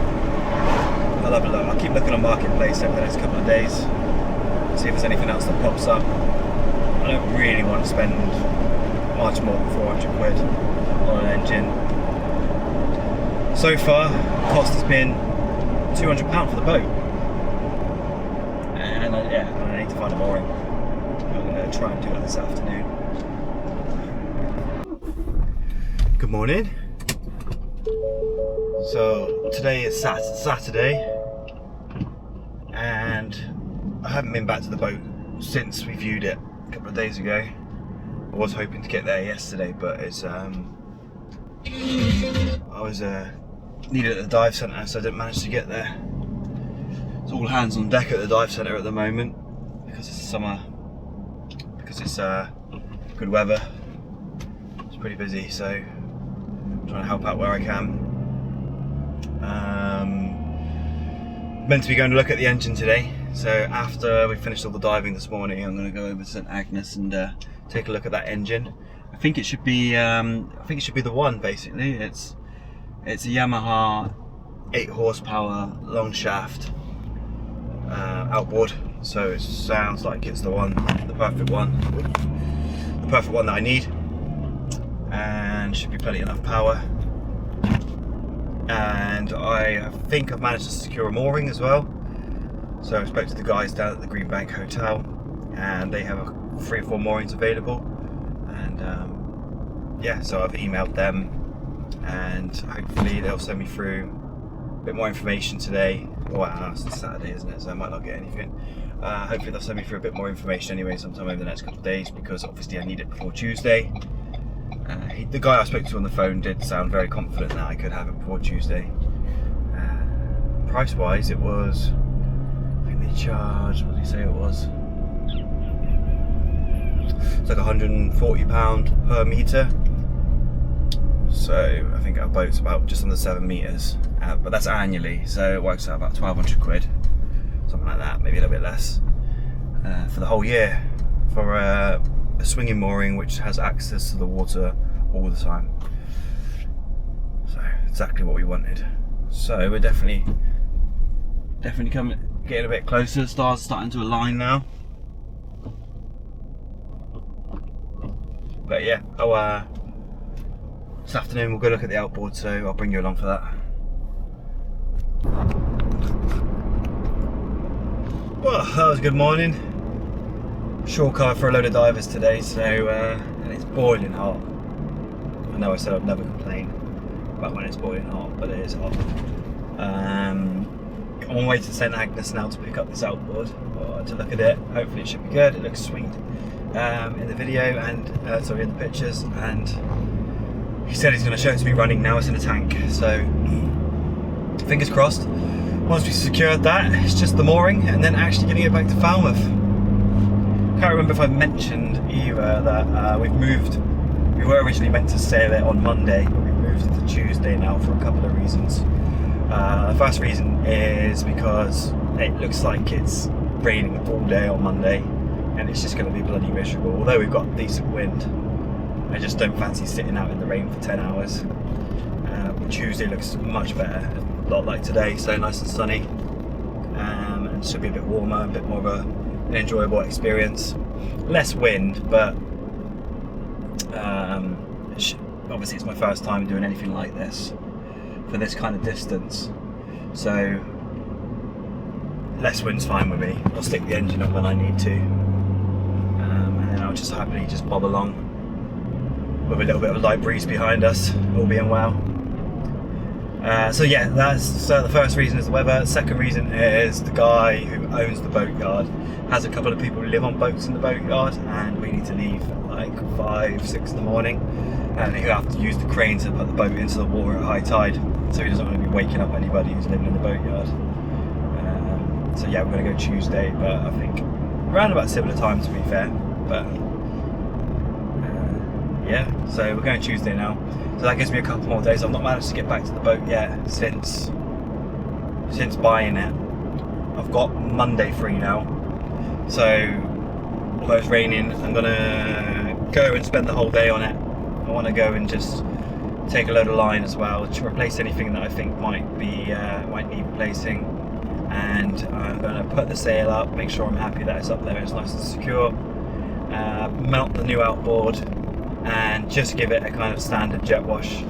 I'll have a look. I'll keep looking on Marketplace over the next couple of days, see if there's anything else that pops up. I don't really want to spend much more than 400 quid on an engine. So far, the cost has been £200 for the boat. And I need to find a mooring. I'm going to try and do that this afternoon. Good morning. So today is Saturday, and I haven't been back to the boat since we viewed it a couple of days ago. I was hoping to get there yesterday, but it's I was needed at the dive centre, so I didn't manage to get there. It's all hands on deck at the dive centre at the moment because it's summer, because it's good weather. It's pretty busy, so I'm trying to help out where I can. Meant to be going to look at the engine today, so after we finished all the diving this morning, I'm going to go over to St Agnes and take a look at that engine. I think it should be the one, basically. It's a Yamaha 8 horsepower long shaft outboard, so it sounds like it's the one, the perfect one that I need, and should be plenty enough power. And I think I've managed to secure a mooring as well. So I spoke to the guys down at the Green Bank Hotel, and they have 3 or 4 moorings available. And yeah, so I've emailed them, and hopefully they'll send me through a bit more information today. Wow, it's Saturday, isn't it? So I might not get anything. Hopefully they'll send me through a bit more information anyway sometime over the next couple of days, because obviously I need it before Tuesday. The guy I spoke to on the phone did sound very confident that I could have it before Tuesday. Price wise, it was, I think they charged, what did he say it was? It's like £140 per metre. So I think our boat's about just under 7 metres, but that's annually, so it works out about 1,200 quid, something like that, maybe a little bit less, for the whole year, for a swinging mooring which has access to the water all the time. So exactly what we wanted. So we're definitely getting a bit closer. The stars are starting to align now. But yeah, this afternoon we'll go look at the outboard, so I'll bring you along for that. Well, that was a good morning. Shore car for a load of divers today, so and it's boiling hot. I know I said I'd never complain about when it's boiling hot, but it is hot. I'm on my way to St Agnes now to pick up this outboard, to look at it. Hopefully it should be good. It looks sweet in the video and sorry, in the pictures, and he said he's going to show it to me running now. It's in a tank, so fingers crossed. Once we've secured that, it's just the mooring and then actually getting it back to Falmouth. Can't remember if I mentioned either that we've moved. We were originally meant to sail it on Monday, but we've moved it to Tuesday now for a couple of reasons. The first reason is because it looks like it's raining all day on Monday, and it's just going to be bloody miserable. Although we've got decent wind, I just don't fancy sitting out in the rain for 10 hours. Tuesday looks much better, a lot like today, so nice and sunny, and it should be a bit warmer, a bit more of an enjoyable experience. Less wind, but obviously it's my first time doing anything like this for this kind of distance, so less wind's fine with me. I'll stick the engine up when I need to, and then I'll just happily just bob along with a little bit of a light breeze behind us, all being well. So yeah, that's the first reason is the weather. The second reason is the guy who owns the boatyard has a couple of people who live on boats in the boatyard, and we need to leave at like 5, 6 in the morning, and he'll have to use the crane to put the boat into the water at high tide, so he doesn't want to be waking up anybody who's living in the boatyard. So yeah, we're going to go Tuesday, but I think around about similar time, to be fair. But yeah, so we're going Tuesday now. So that gives me a couple more days. I've not managed to get back to the boat yet since buying it. I've got Monday free now. So although it's raining, I'm gonna go and spend the whole day on it. I want to go and just take a load of line as well to replace anything that I think might need replacing. And I'm gonna put the sail up, make sure I'm happy that it's up there, it's nice and secure. Mount the new outboard, and just give it a kind of standard jet wash.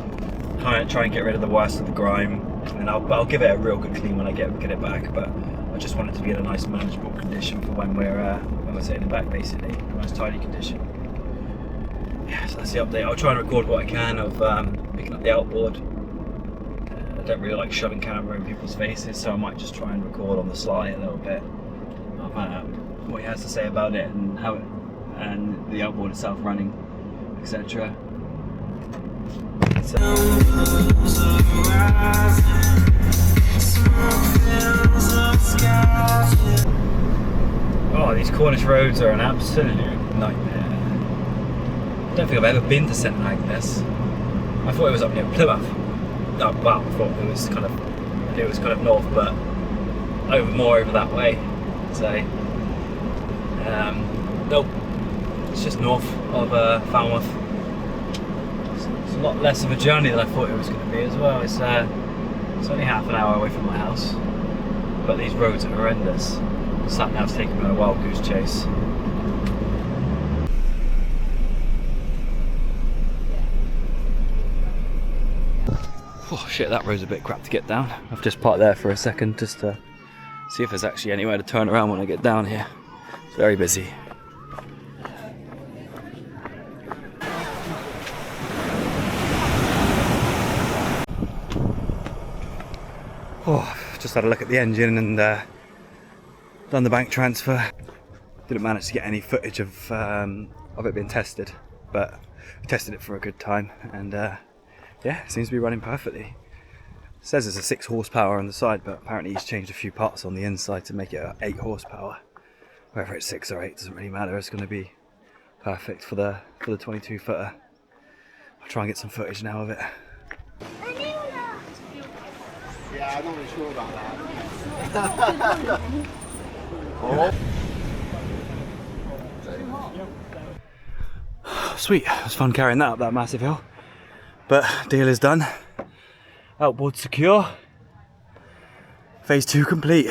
Try and get rid of the worst of the grime, and I'll give it a real good clean when I get it back. But I just want it to be in a nice manageable condition for when we're sailing back, basically, a nice tidy condition. Yeah, so that's the update. I'll try and record what I can of picking up the outboard. I don't really like shoving camera in people's faces, so I might just try and record on the sly a little bit of what he has to say about it and how it, and the outboard itself running, etc. So, oh, these Cornish roads are an absolute nightmare. I don't think I've ever been to St Agnes. I thought it was up near Plymouth. Oh, well, I thought it was kind of north, but more over that way. So, nope, it's just north of Falmouth. It's a lot less of a journey than I thought it was going to be as well. It's only half an hour away from my house, but these roads are horrendous. Sat nav's taking me on a wild goose chase. Oh shit, that road's a bit crap to get down. I've just parked there for a second just to see if there's actually anywhere to turn around when I get down here. It's very busy. Oh, just had a look at the engine and done the bank transfer. Didn't manage to get any footage of it being tested, but I tested it for a good time, and yeah, it seems to be running perfectly. It says it's a 6 horsepower on the side, but apparently he's changed a few parts on the inside to make it 8 horsepower. Whether it's 6 or 8 doesn't really matter. It's going to be perfect for the 22 footer. I'll try and get some footage now of it. Yeah, I'm not really sure about that. Sweet, it was fun carrying that up that massive hill. But deal is done. Outboard secure. Phase 2 complete.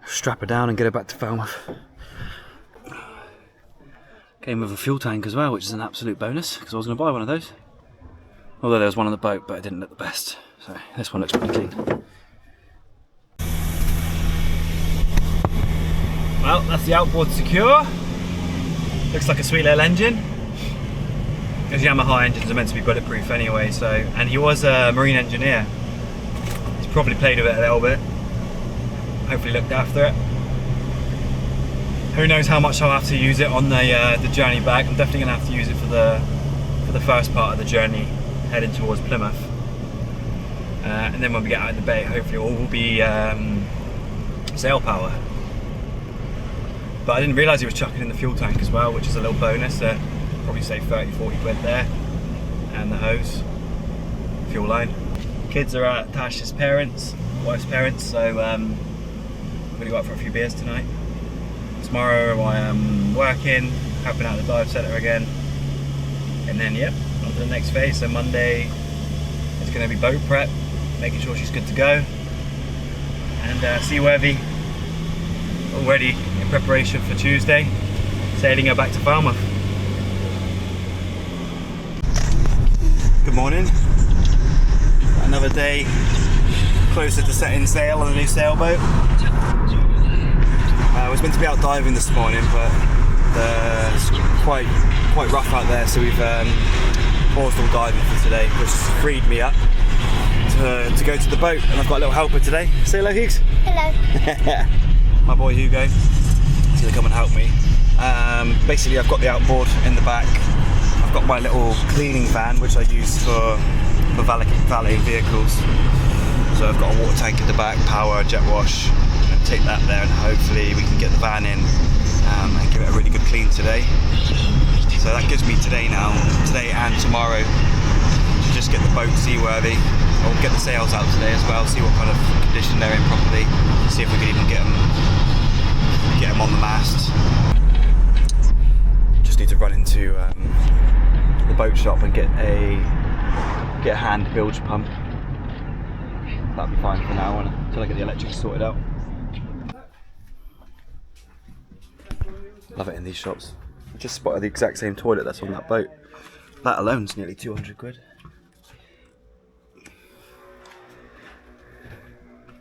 Strap her down and get her back to Falmouth. Came with a fuel tank as well, which is an absolute bonus because I was going to buy one of those. Although there was one on the boat, but it didn't look the best. So this one looks pretty clean. Well, that's the outboard secure. Looks like a sweet little engine. Those Yamaha engines are meant to be bulletproof anyway, so, and he was a marine engineer. He's probably played with it a little bit. Hopefully looked after it. Who knows how much I'll have to use it on the journey back. I'm definitely going to have to use it for the first part of the journey heading towards Plymouth. And then when we get out of the bay, hopefully all will be sail power. But I didn't realise he was chucking in the fuel tank as well, which is a little bonus. Probably save 30-40 quid there. And the hose, fuel line. Kids are at Tash's parents, wife's parents, so I'm going to go out for a few beers tonight. Tomorrow I am working, helping out the dive centre again. And then, yep, on to the next phase. So Monday it's going to be boat prep, making sure she's good to go. And seaworthy, already in preparation for Tuesday, sailing her back to Falmouth. Good morning. Another day closer to setting sail on the new sailboat. I was meant to be out diving this morning, but it's quite rough out there, so we've paused all diving for today, which has freed me up to go to the boat. And I've got a little helper today. Say hello, Hughes. Hello. My boy Hugo. He's gonna come and help me. Basically, I've got the outboard in the back. I've got my little cleaning van, which I use for valeting vehicles. So I've got a water tank in the back, power, jet wash, take that there and hopefully we can get the van in and give it a really good clean today. So that gives me today and tomorrow to just get the boat seaworthy. I'll get the sails out today as well, see what kind of condition they're in properly, see if we can even get them on the mast. Just need to run into the boat shop and get a hand bilge pump. That'll be fine for now until I get the electrics sorted out. Love it in these shops. I just spotted the exact same toilet that's on that boat. That alone's nearly 200 quid.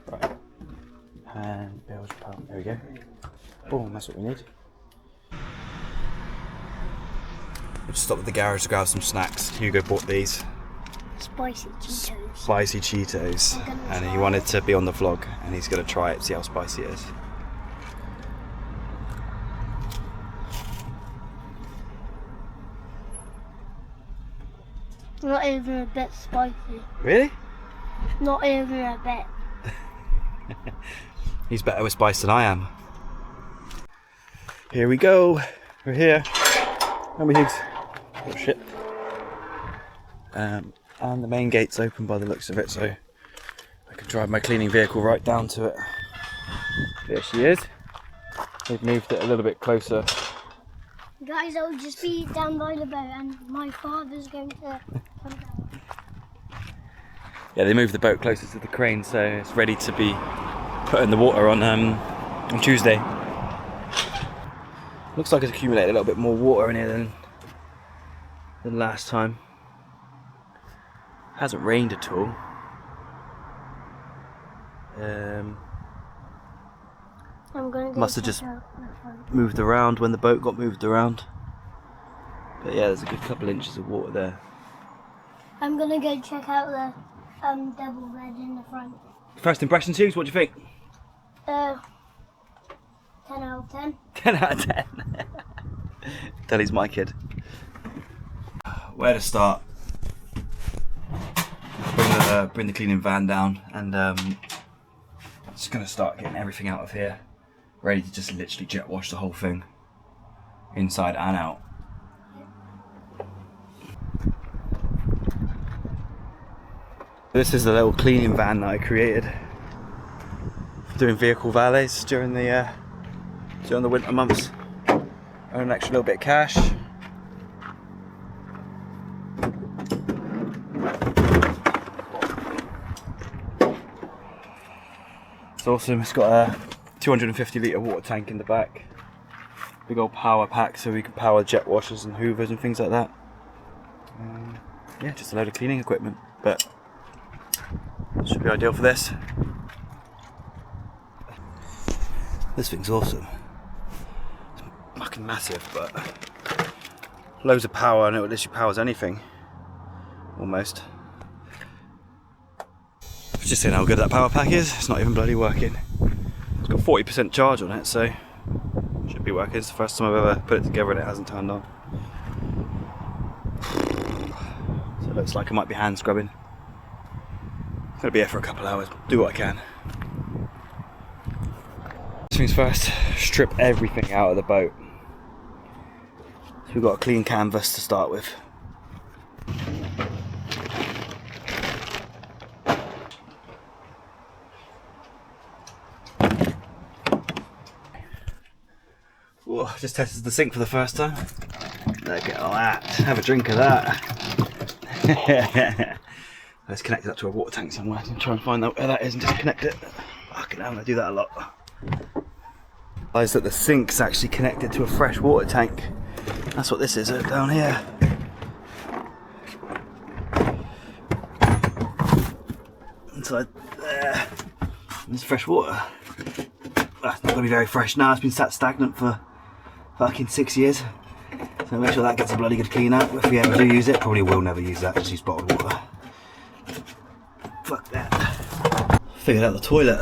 Right. And bilge pump, there we go. Boom, that's what we need. We'll just stop at the garage to grab some snacks. Hugo bought these. Spicy Cheetos. Spicy Cheetos. And he wanted to be on the vlog and he's going to try it, see how spicy it is. Not even a bit spicy. Really? Not even a bit. He's better with spice than I am. Here we go. We're here. Come here, Higgs. Oh shit. And the main gate's open by the looks of it, so I can drive my cleaning vehicle right down to it. There she is. They've moved it a little bit closer. Guys, I'll just be down by the boat and my father's going to come down. Yeah, they moved the boat closer to the crane, so it's ready to be put in the water on Tuesday. Looks like it's accumulated a little bit more water in here than last time. Hasn't rained at all. I'm going to go Must have check just out the front. moved around when the boat got moved around. But yeah, there's a good couple inches of water there. I'm going to go check out the double bed in the front. First impressions, Hughes, what do you think? 10 out of 10. 10 out of 10. Delly's my kid. Where to start? Bring the cleaning van down and just gonna start getting everything out of here. Ready to just literally jet wash the whole thing. Inside and out. This is the little cleaning van that I created for doing vehicle valets during the winter months. Earn an extra little bit of cash. It's awesome. It's got a 250 litre water tank in the back. Big old power pack so we can power jet washers and hoovers and things like that. Yeah, just a load of cleaning equipment, but should be ideal for this. This thing's awesome. It's fucking massive, but loads of power, and it literally powers anything. Almost. Just saying how good that power pack is. It's not even bloody working. It's got 40% charge on it, so should be working. It's the first time I've ever put it together and it hasn't turned on. So it looks like I might be hand scrubbing. I'm gonna be here for a couple of hours, do what I can. First things first, strip everything out of the boat. So we've got a clean canvas to start with. Whoa, just tested the sink for the first time. Look at all that, have a drink of that. Let's connect that to a water tank somewhere and try and find out where that is and just connect it. Fucking hell, I do that a lot. Realised that the sink's actually connected to a fresh water tank. That's what this is down here. Inside there, there's fresh water. That's not going to be very fresh now, it's been sat stagnant for fucking 6 years. So make sure that gets a bloody good clean out. If we ever do use it, probably will never use that, just use bottled water. Fuck that. Figured out the toilet.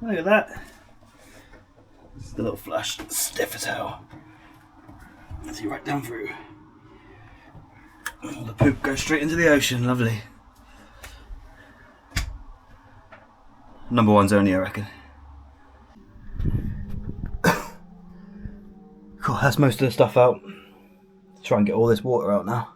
Look at that. It's the little flush, stiff as hell. See right down through. All the poop goes straight into the ocean, lovely. Number one's only, I reckon. Cool, that's most of the stuff out. Try and get all this water out now.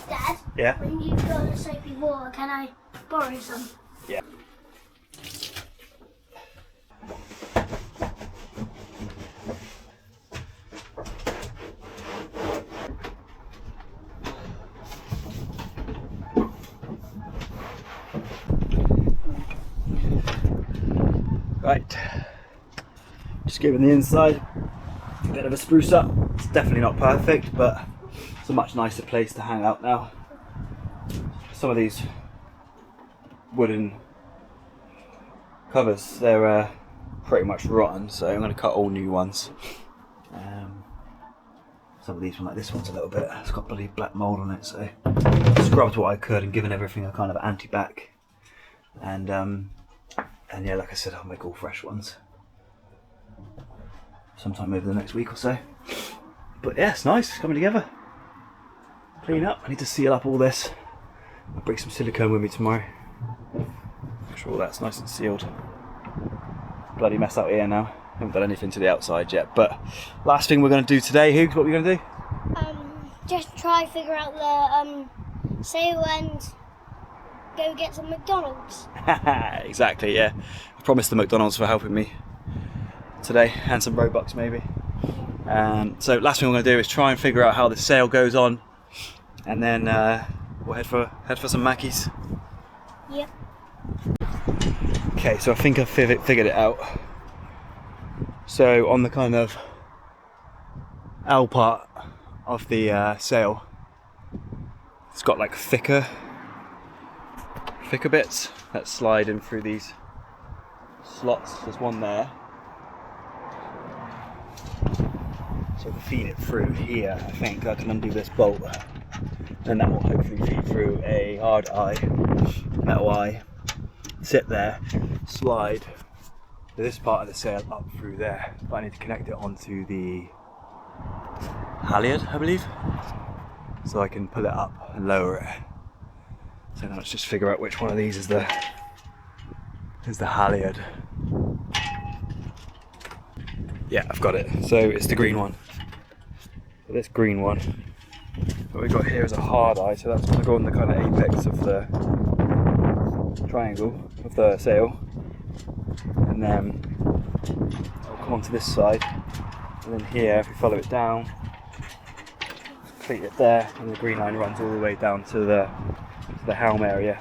Dad? Yeah? When you've got the soapy water, can I borrow some? Yeah. Right, just giving the inside a bit of a spruce up. It's definitely not perfect, but it's a much nicer place to hang out now. Some of these wooden covers, they're pretty much rotten, so I'm going to cut all new ones. Some of these one, like this one's a little bit, it's got bloody black mould on it, so I scrubbed what I could and given everything a kind of anti-bac. And yeah, like I said, I'll make all fresh ones sometime over the next week or so. But yeah, it's nice, it's coming together. Clean up, I need to seal up all this. I'll bring some silicone with me tomorrow. Make sure all that's nice and sealed. Bloody mess out here now. Haven't done anything to the outside yet, but last thing we're going to do today, Hughes, what are we going to do? Just try figure out the sail and go get some McDonald's. Exactly, yeah. I promised the McDonald's for helping me today, and some Robux maybe. So last thing we're going to do is try and figure out how the sail goes on, and then we'll head for some Mackies. Yep. Okay, so I think I've figured it out. So on the kind of L part of the sail, it's got like thicker bits that slide in through these slots. There's one there, so to feed it through here, I think I can undo this bolt, and that will hopefully feed through a hard eye, metal eye, sit there, slide this part of the sail up through there, but I need to connect it onto the halyard, I believe, so I can pull it up and lower it. So now let's just figure out which one of these is the halyard. Yeah, I've got it. So it's the green one. So this green one, what we've got here is a hard eye, so that's going to go on the kind of apex of the triangle of the sail, and then it'll come onto this side, and then here, if we follow it down, complete it there, and the green line runs all the way down to the helm area,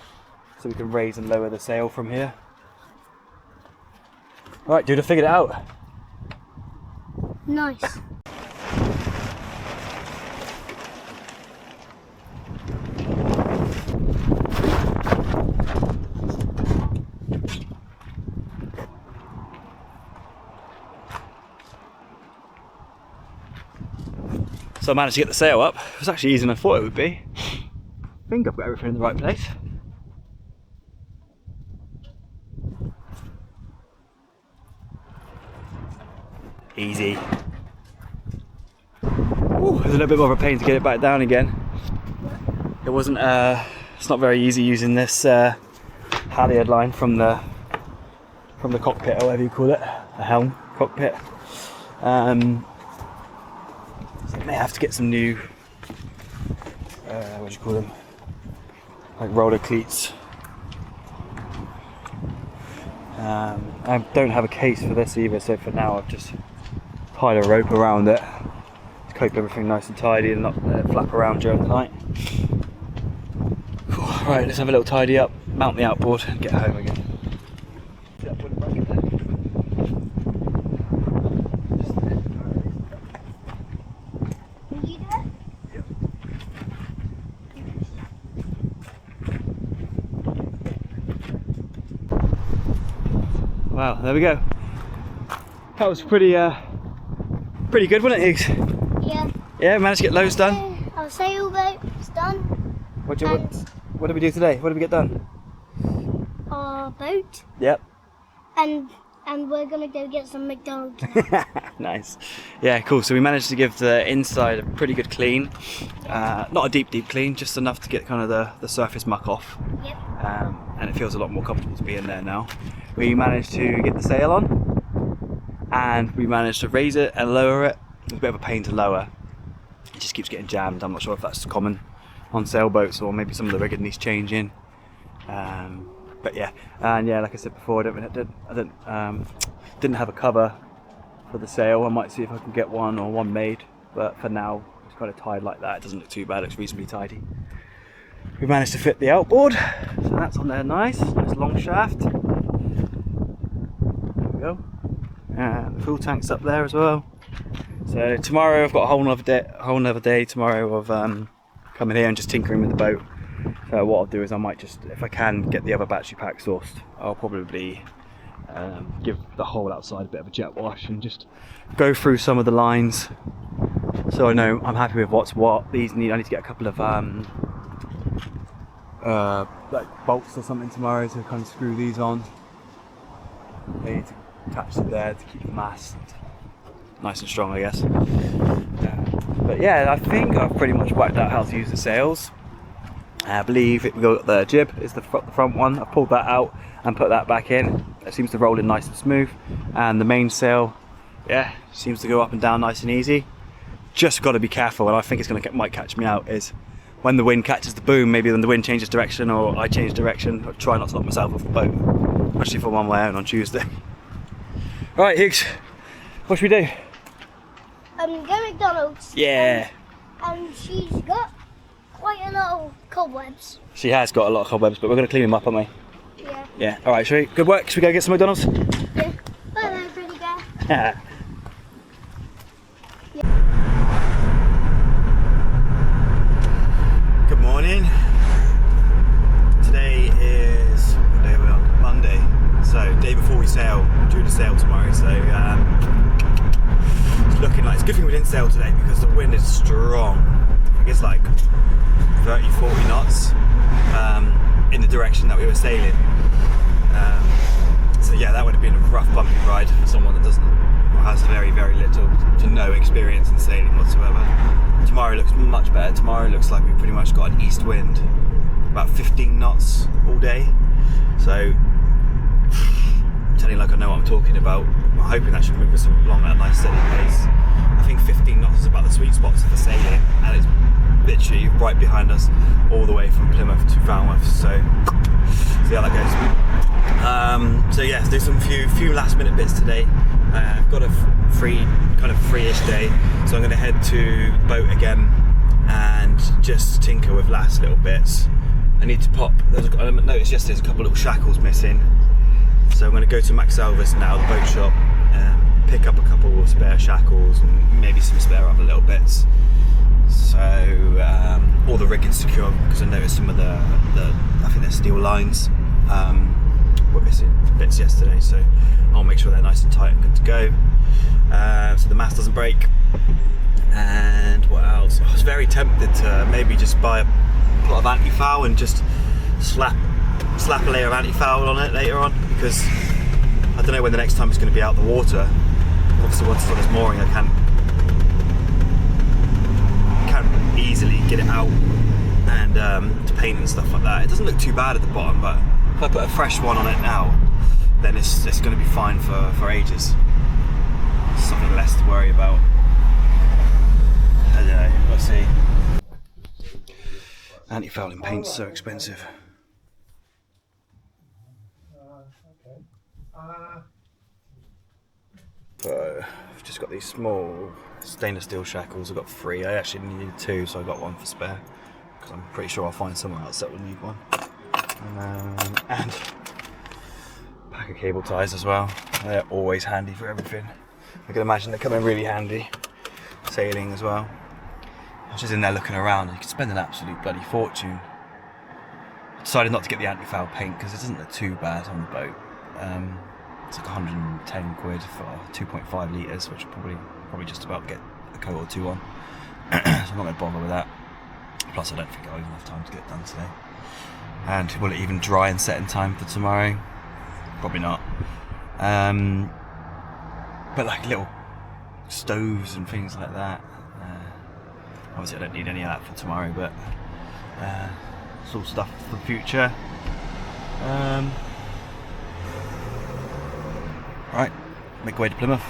so we can raise and lower the sail from here. Alright dude, I figured it out. Nice. So I managed to get the sail up. It was actually easier than I thought it would be. I think I've got everything in the right place. Easy. Ooh, it was a little bit more of a pain to get it back down again. It wasn't, it's not very easy using this halyard line from the cockpit, or whatever you call it, the helm cockpit. So I may have to get some new, what do you call them, like roller cleats. I don't have a case for this either, so for now I've just tied a rope around it to keep everything nice and tidy and not flap around during the night. Right, let's have a little tidy up, mount the outboard and get home again. Wow, there we go. That was pretty Pretty good, wasn't it, Higgs? Yeah. Yeah, managed to get loads done. Our sailboat's done. What did we do today? What did we get done? Our boat. Yep. And we're gonna go get some McDonald's. Nice. Yeah, cool. So we managed to give the inside a pretty good clean. Not a deep clean, just enough to get kind of the surface muck off. Yep. And it feels a lot more comfortable to be in there now. We managed to get the sail on, and we managed to raise it and lower it. It was a bit of a pain to lower. It just keeps getting jammed. I'm not sure if that's common on sailboats or maybe some of the rigging needs changing. But yeah, and yeah, like I said before, I didn't have a cover for the sail. I might see if I can get one made, but for now it's kind of tied like that. It doesn't look too bad. It looks reasonably tidy. We managed to fit the outboard, so that's on there. Nice long shaft. There we go. And the fuel tank's up there as well. So tomorrow I've got a whole nother day tomorrow of coming here and just tinkering with the boat. So what I'll do is I might just, if I can get the other battery pack sourced, I'll probably give the whole outside a bit of a jet wash and just go through some of the lines so I know I'm happy with what's what. I need to get a couple of like bolts or something tomorrow to kind of screw these on. They need to attach it there to keep the mast nice and strong, I guess. But yeah, I think I've pretty much worked out how to use the sails. I believe we got the jib is the front one. I've pulled that out and put that back in. It seems to roll in nice and smooth. And the main sail, yeah, seems to go up and down nice and easy. Just got to be careful, and I think it's might catch me out, is when the wind catches the boom, maybe when the wind changes direction or I change direction, I try not to knock myself off the boat, especially if I'm on my own on Tuesday. Right, Higgs, what should we do? Go McDonald's. Yeah. And she's got quite a lot of cobwebs. She has got a lot of cobwebs, but we're going to clean them up, aren't we? Yeah. Yeah. All right, good work. Should we go get some McDonald's? Yeah. Bye, pretty girl. Good morning. Today is, what day are we on? Monday. So day before we sail, due to sail tomorrow. So it's looking like, it's a good thing we didn't sail today because the wind is strong. I think it's like 30, 40 knots in the direction that we were sailing. So yeah, that would have been a rough bumpy ride for someone that has very, very little to no experience in sailing whatsoever. Tomorrow looks much better. Tomorrow looks like we've pretty much got an east wind, about 15 knots all day. So I'm telling you like I know what I'm talking about. I'm hoping that should move us along at a nice steady pace. I think 15 knots is about the sweet spot for sailing, and it's literally right behind us all the way from Plymouth to Falmouth, so see how that goes. So yeah, do some few last minute bits today. I've got a free-ish day, so I'm going to head to the boat again and just tinker with last little bits. I need to pop, I noticed yesterday there's a couple of little shackles missing, so I'm going to go to Max Elvis now, the boat shop, and pick up a couple of spare shackles and maybe some spare other little bits. So all the rigging's secure because I noticed some of the I think they're steel lines were missing bits yesterday, so I'll make sure they're nice and tight and good to go, so the mast doesn't break. And what else? I was very tempted to maybe just buy a pot of anti-foul and just slap a layer of anti-foul on it later on, because I don't know when the next time it's going to be out the water. Obviously once it's on its mooring I can't easily get it out and to paint and stuff like that. It doesn't look too bad at the bottom, but if I put a fresh one on it now, then it's going to be fine for ages. Something less to worry about. I don't know, we'll see. Anti-fouling paint's so expensive. So I've just got these small stainless steel shackles. I've got 3. I actually needed 2, so I got 1 for spare, because I'm pretty sure I'll find somewhere else that will need 1. And a pack of cable ties as well. They're always handy for everything. I can imagine they come in really handy sailing as well. I was just in there looking around, and you can spend an absolute bloody fortune. I decided not to get the anti-foul paint because it doesn't look too bad on the boat. It's like 110 quid for 2.5 litres, which will probably probably just about get a coat or two on. So I'm not going to bother with that. Plus I don't think I'll even have time to get it done today. And will it even dry and set in time for tomorrow? Probably not. But like little stoves and things like that. Obviously I don't need any of that for tomorrow, but it's all stuff for the future. Right, make our way to Plymouth.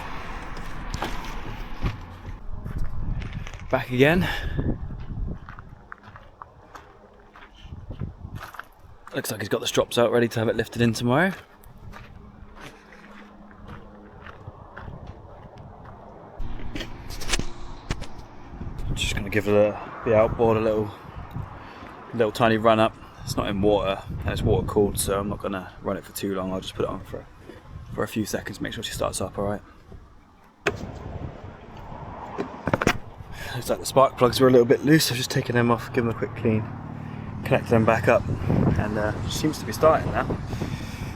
Back again. Looks like he's got the strops out ready to have it lifted in tomorrow. Just going to give the outboard a little tiny run up. It's not in water, and it's water cooled, so I'm not going to run it for too long. I'll just put it on for a few seconds, make sure she starts up alright. Looks like the spark plugs were a little bit loose. I've just taken them off, given them a quick clean, connected them back up, and seems to be starting now.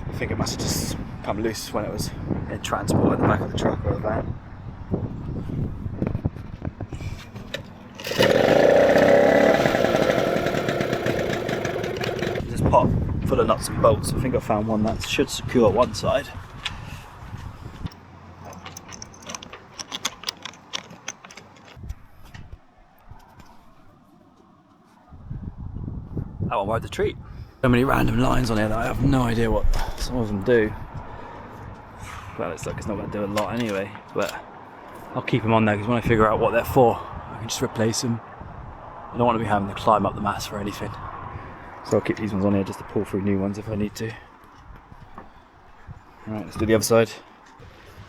I think it must have just come loose when it was in transport in the back of the truck or the van. There's this pot full of nuts and bolts. I think I found one that should secure one side. That one worked a treat. So many random lines on here that I have no idea what some of them do. Well, it's like it's not going to do a lot anyway, but I'll keep them on there because when I figure out what they're for, I can just replace them. I don't want to be having to climb up the mast for anything. So I'll keep these ones on here just to pull through new ones if I need to. Alright, let's do the other side.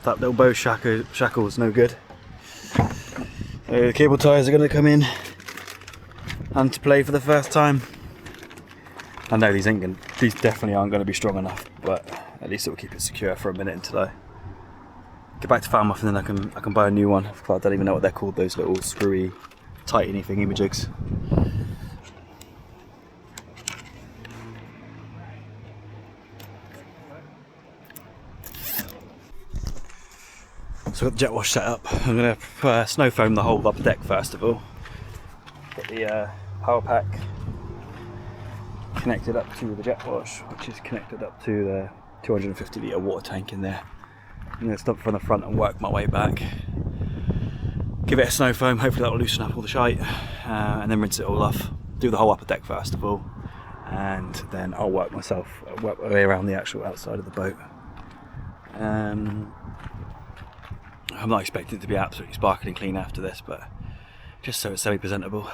That little bow shackle is no good. The cable ties are going to come in and to play for the first time. I know these definitely aren't going to be strong enough, but at least it will keep it secure for a minute until I get back to Falmouth, and then I can buy a new one. I don't even know what they're called, those little screwy, tighteny thingy-majigs. So I've got the jet wash set up. I'm going to snow foam the whole upper deck first of all. Get the power pack connected up to the jet wash, which is connected up to the 250 litre water tank in there. I'm going to stop from the front and work my way back. Give it a snow foam, hopefully that will loosen up all the shite, and then rinse it all off. Do the whole upper deck first of all, and then I'll work my way around the actual outside of the boat. I'm not expecting it to be absolutely sparkling clean after this, but just so it's semi-presentable.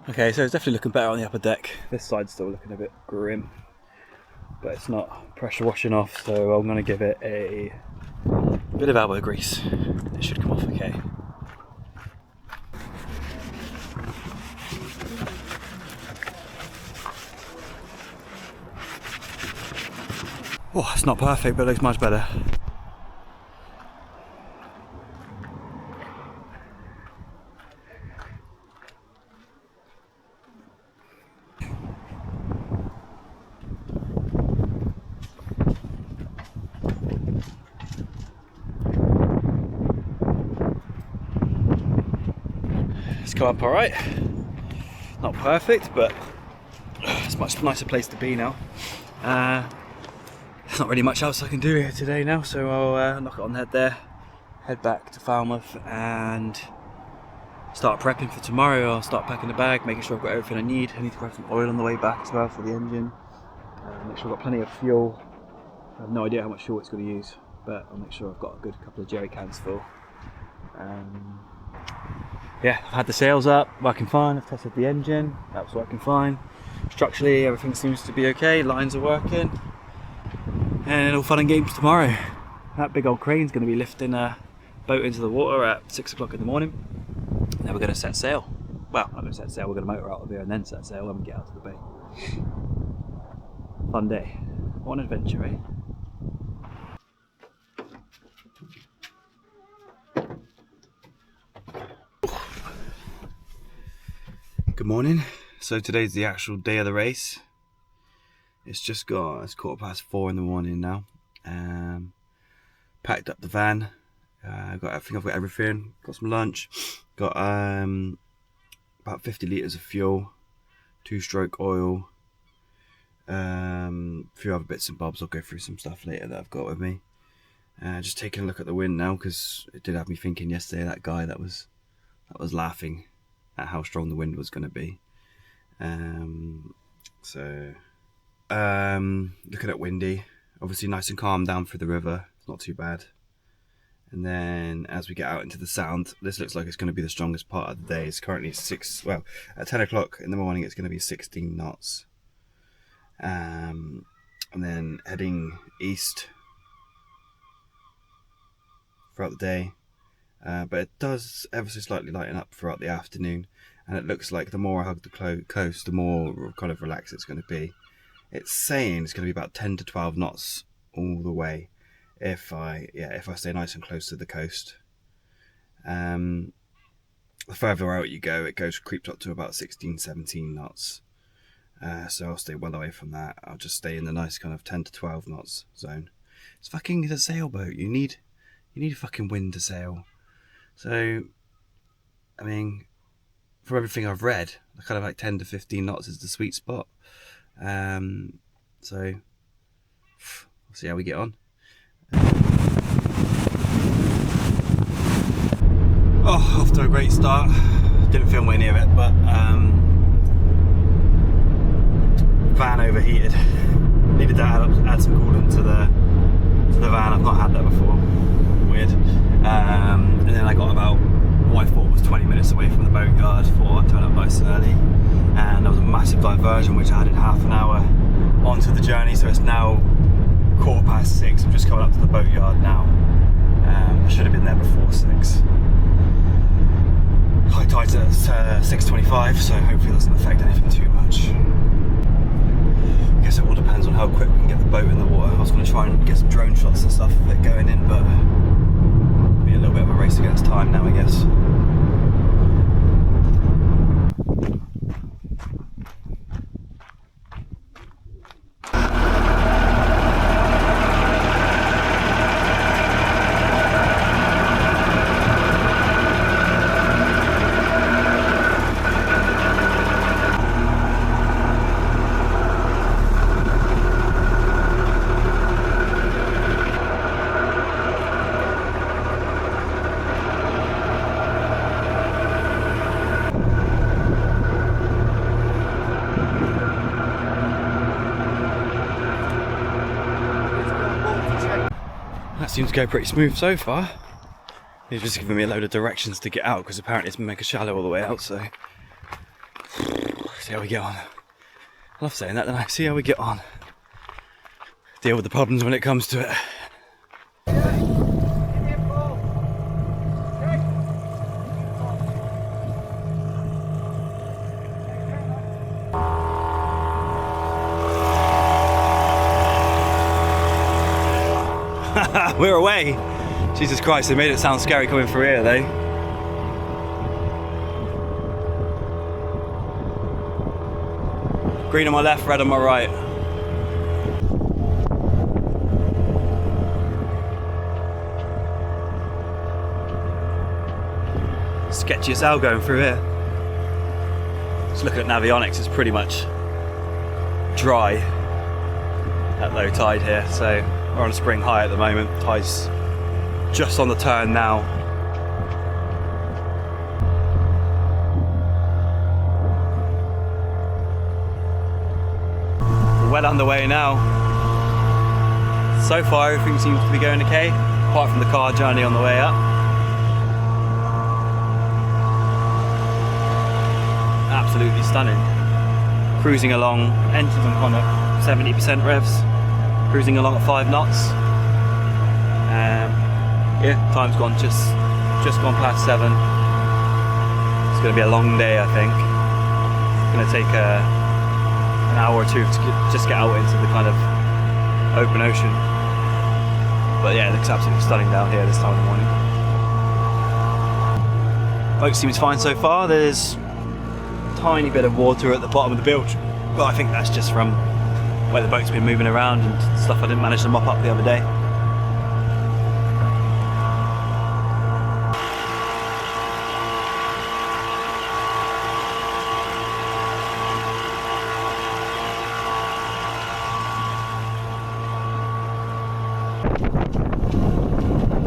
Okay, so it's definitely looking better on the upper deck. This side's still looking a bit grim, but it's not pressure washing off, so I'm going to give it a bit of elbow grease. It should come off okay. Oh, it's not perfect, but it looks much better. It's come up alright. Not perfect, but it's a much nicer place to be now. There's not really much else I can do here today now, so I'll knock it on the head there, head back to Falmouth and start prepping for tomorrow. I'll start packing the bag, making sure I've got everything I need. I need to grab some oil on the way back as well for the engine. Make sure I've got plenty of fuel. I have no idea how much fuel it's going to use, but I'll make sure I've got a good couple of jerry cans full. Yeah, I've had the sails up, working fine. I've tested the engine, that's working fine. Structurally, everything seems to be okay, lines are working. And all fun and games tomorrow. That big old crane's going to be lifting a boat into the water at 6 o'clock in the morning. And then we're going to set sail. Well, not going to set sail, we're going to motor out of here and then set sail when we get out to the bay. Fun day. What an adventure, eh? Good morning. So today's the actual day of the race. It's 4:15 in the morning now. Packed up the van. I think I've got everything. Got some lunch. Got about 50 litres of fuel, 2-stroke oil, a few other bits and bobs. I'll go through some stuff later that I've got with me. Just taking a look at the wind now, because it did have me thinking yesterday, that guy that was laughing at how strong the wind was going to be. Looking at windy, obviously nice and calm down through the river, it's not too bad. And then as we get out into the sound, this looks like it's going to be the strongest part of the day. It's currently at 10 o'clock in the morning it's going to be 16 knots. And then heading east throughout the day, but it does ever so slightly lighten up throughout the afternoon, and it looks like the more I hug the coast, the more kind of relaxed it's going to be. It's saying it's going to be about 10 to 12 knots all the way if I stay nice and close to the coast. The further out you go, it creeps up to about 16, 17 knots. So I'll stay well away from that. I'll just stay in the nice kind of 10 to 12 knots zone. It's a sailboat. You need a fucking wind to sail. So, I mean, from everything I've read, kind of like 10 to 15 knots is the sweet spot. So we'll see how we get on. Off to a great start. Didn't film any of it, but van overheated. Needed to add some coolant to the van. I've not had that before. Weird. And then I got about what I thought was 20 minutes away from the boatyard. Thought I'd turn up nice and early, and there was a massive diversion which added half an hour onto the journey. So it's now 6:15. I'm just coming up to the boatyard now. I should have been there before 6. High tide's at 6:25, so hopefully it doesn't affect anything too much. I guess it all depends on how quick we can get the boat in the water. I was going to try and get some drone shots and stuff of it going in, but it'll be a little bit of a race against time now, I guess. That seems to go pretty smooth so far. He's just giving me a load of directions to get out, because apparently it's mega shallow all the way out, so see how we get on. I love saying that, don't I? See how we get on. Deal with the problems when it comes to it. We're away. Jesus Christ, they made it sound scary coming through here, though. Green on my left, red on my right. Sketchy as hell going through here. Just looking at Navionics, it's pretty much dry at low tide here, so we're on a spring high at the moment. Tide's just on the turn now. We're well underway now. So far everything seems to be going okay, apart from the car journey on the way up. Absolutely stunning. Cruising along, engines on kind of 70% revs. Cruising along at 5 knots. Yeah, time's gone just gone past 7. It's going to be a long day, I think. It's going to take an hour or two to just get out into the kind of open ocean. But yeah, it looks absolutely stunning down here this time of the morning. Boat seems fine so far. There's tiny bit of water at the bottom of the bilge, but I think that's just from where the boat's been moving around and stuff I didn't manage to mop up the other day.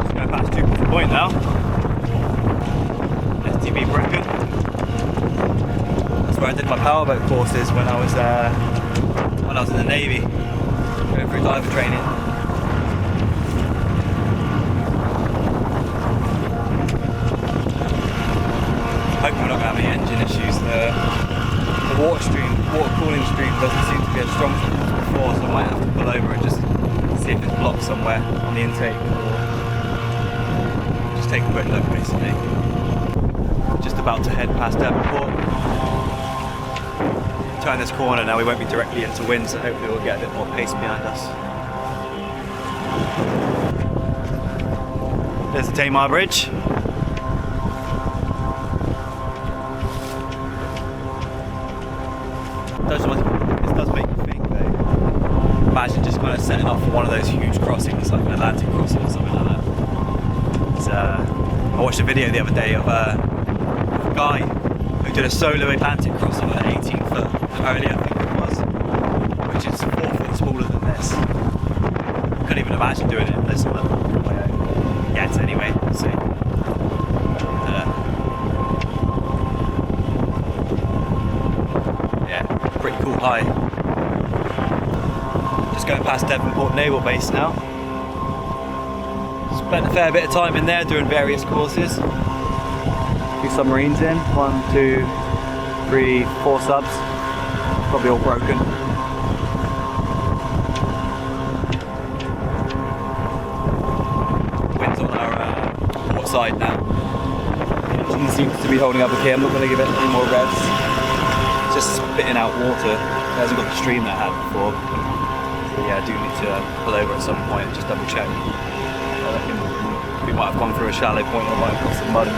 Just going past Jupiter Point now. STB Brecon. That's where I did my powerboat courses when I was in the Navy, going through diver training. Hoping we're not going to have any engine issues. The water cooling stream doesn't seem to be as strong as before, so I might have to pull over and just see if it's blocked somewhere on the intake, or just take a quick look basically. Just about to head past Devonport. Turn this corner now, we won't be directly into wind, so hopefully we'll get a bit more pace behind us. There's the Tamar Bridge. This does make me think though. Imagine just kind of setting off for one of those huge crossings, like an Atlantic crossing or something like that. I watched a video the other day of a guy who did a solo Atlantic crossing on an 18-foot earlier, I think it was, which is 4 foot smaller than this. Couldn't even imagine doing it in this one. Yet anyway, let's see. Yeah, pretty cool high. Just going past Devonport Naval Base now. Spent a fair bit of time in there doing various courses. A few submarines in, 1, 2, 3, 4 subs. Probably all broken. Wind's on our port side now. Engine seems to be holding up okay. I'm not going to give it any more revs. It's just spitting out water. It hasn't got the stream that it had before. So yeah, I do need to pull over at some point and just double check. I reckon we might have gone through a shallow point, or might have got some mud in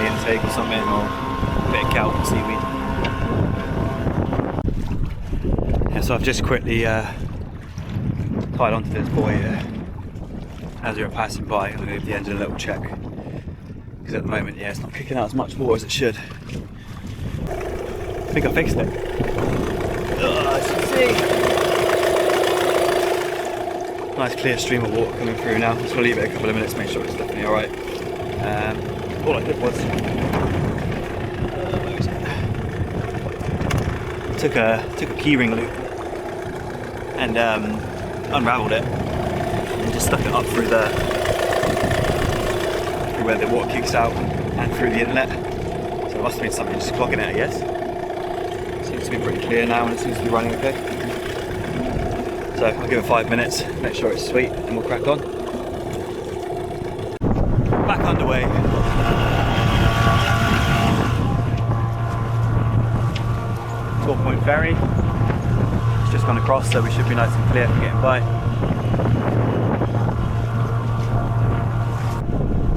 the intake or something, or a bit of kelp and seaweed. Yeah, so I've just quickly tied onto this buoy here. As we were passing by, I'm going to give the engine a little check. Because at the moment, yeah, it's not kicking out as much water as it should. I think I fixed it. As you can see. Nice clear stream of water coming through now. Just going to leave it a couple of minutes, make sure it's definitely alright. All I did was took a keyring loop and unravelled it and just stuck it up through where the water kicks out and through the inlet. So it must have been something just clogging it, I guess. Seems to be pretty clear now and it seems to be running okay. So I'll give it 5 minutes, make sure it's sweet, and we'll crack on. Back underway. 12-point ferry. It's just gone across, so we should be nice and clear for getting by.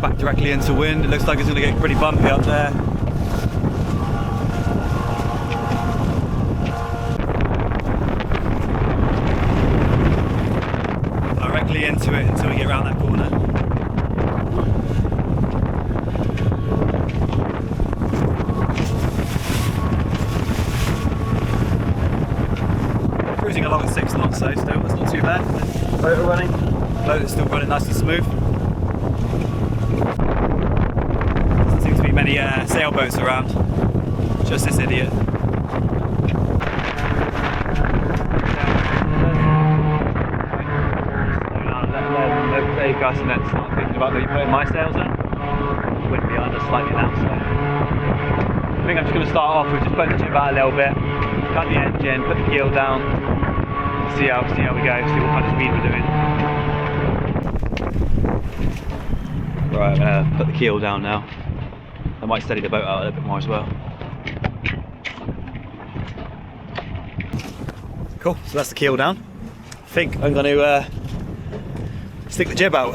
Back directly into wind. It looks like it's going to get pretty bumpy up there. Directly into it until we get around that corner. Cruising along at 6 knots, so still, that's not too bad. Motor running. Boat is still running nice and smooth. Doesn't seem to be many sailboats around. Just this idiot. Take us and then start thinking about maybe putting my sails in. Wouldn't be under slightly now, so I think I'm just going to start off with just putting the jib out a little bit, cut the engine, put the keel down, see how we go, see what kind of speed we're doing. Right, I'm going to put the keel down now. I might steady the boat out a little bit more as well. Cool, so that's the keel down. I think I'm going to stick the jib out.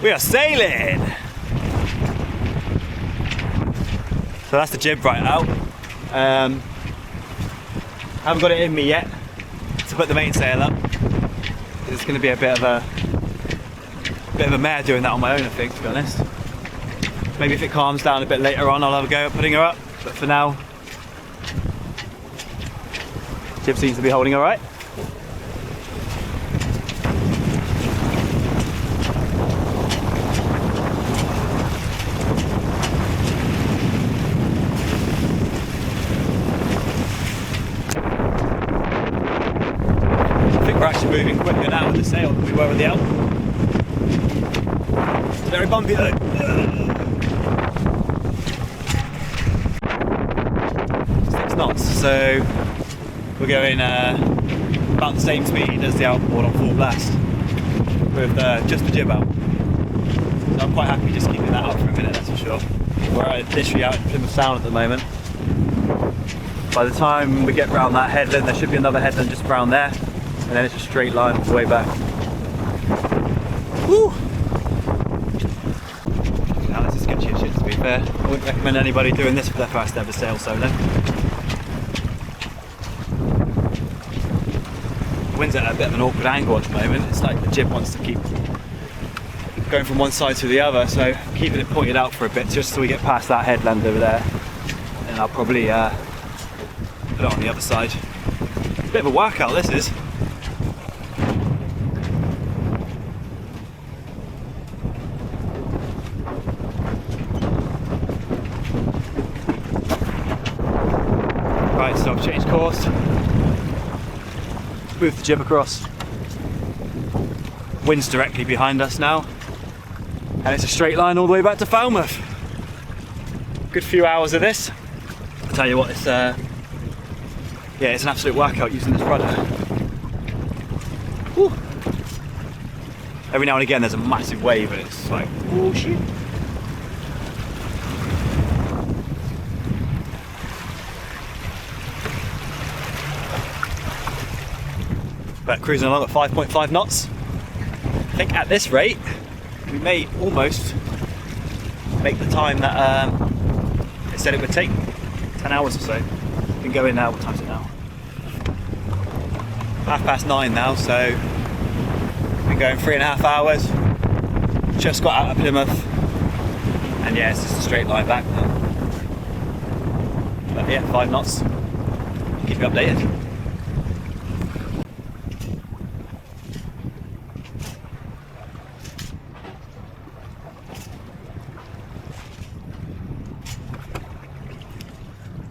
We are sailing! So that's the jib right out. Haven't got it in me yet to put the mainsail up. It's going to be a bit of a mare doing that on my own, I think, to be honest. Maybe if it calms down a bit later on, I'll have a go at putting her up. But for now, jib seems to be holding all right. We're actually moving quicker now with the sail than we were with the out. It's very bumpy though. 6 knots, so we're going about the same speed as the outboard on full blast with just the jib out. So I'm quite happy just keeping that up for a minute, that's for sure. We're literally out in Plymouth Sound at the moment. By the time we get round that headland, there should be another headland just around there. And then it's a straight line all the way back. Woo! Now this is sketchy as shit, to be fair. I wouldn't recommend anybody doing this for their first ever sail solo. The wind's at a bit of an awkward angle at the moment. It's like the jib wants to keep going from one side to the other, so keeping it pointed out for a bit just so we get past that headland over there. And I'll probably put it on the other side. Bit of a workout this is. Right, so I've changed course, moved the jib across, wind's directly behind us now, and it's a straight line all the way back to Falmouth. Good few hours of this. I'll tell you what, it's yeah, it's an absolute workout using this rudder. Woo. Every now and again there's a massive wave and it's like, oh shit. But cruising along at 5.5 knots. I think at this rate, we may almost make the time that it said it would take, 10 hours or so. We can go in now, what time is it now? 9:30 now, so we've been going 3.5 hours. Just got out of Plymouth. And yeah, it's just a straight line back now. But yeah, 5 knots. Keep you updated.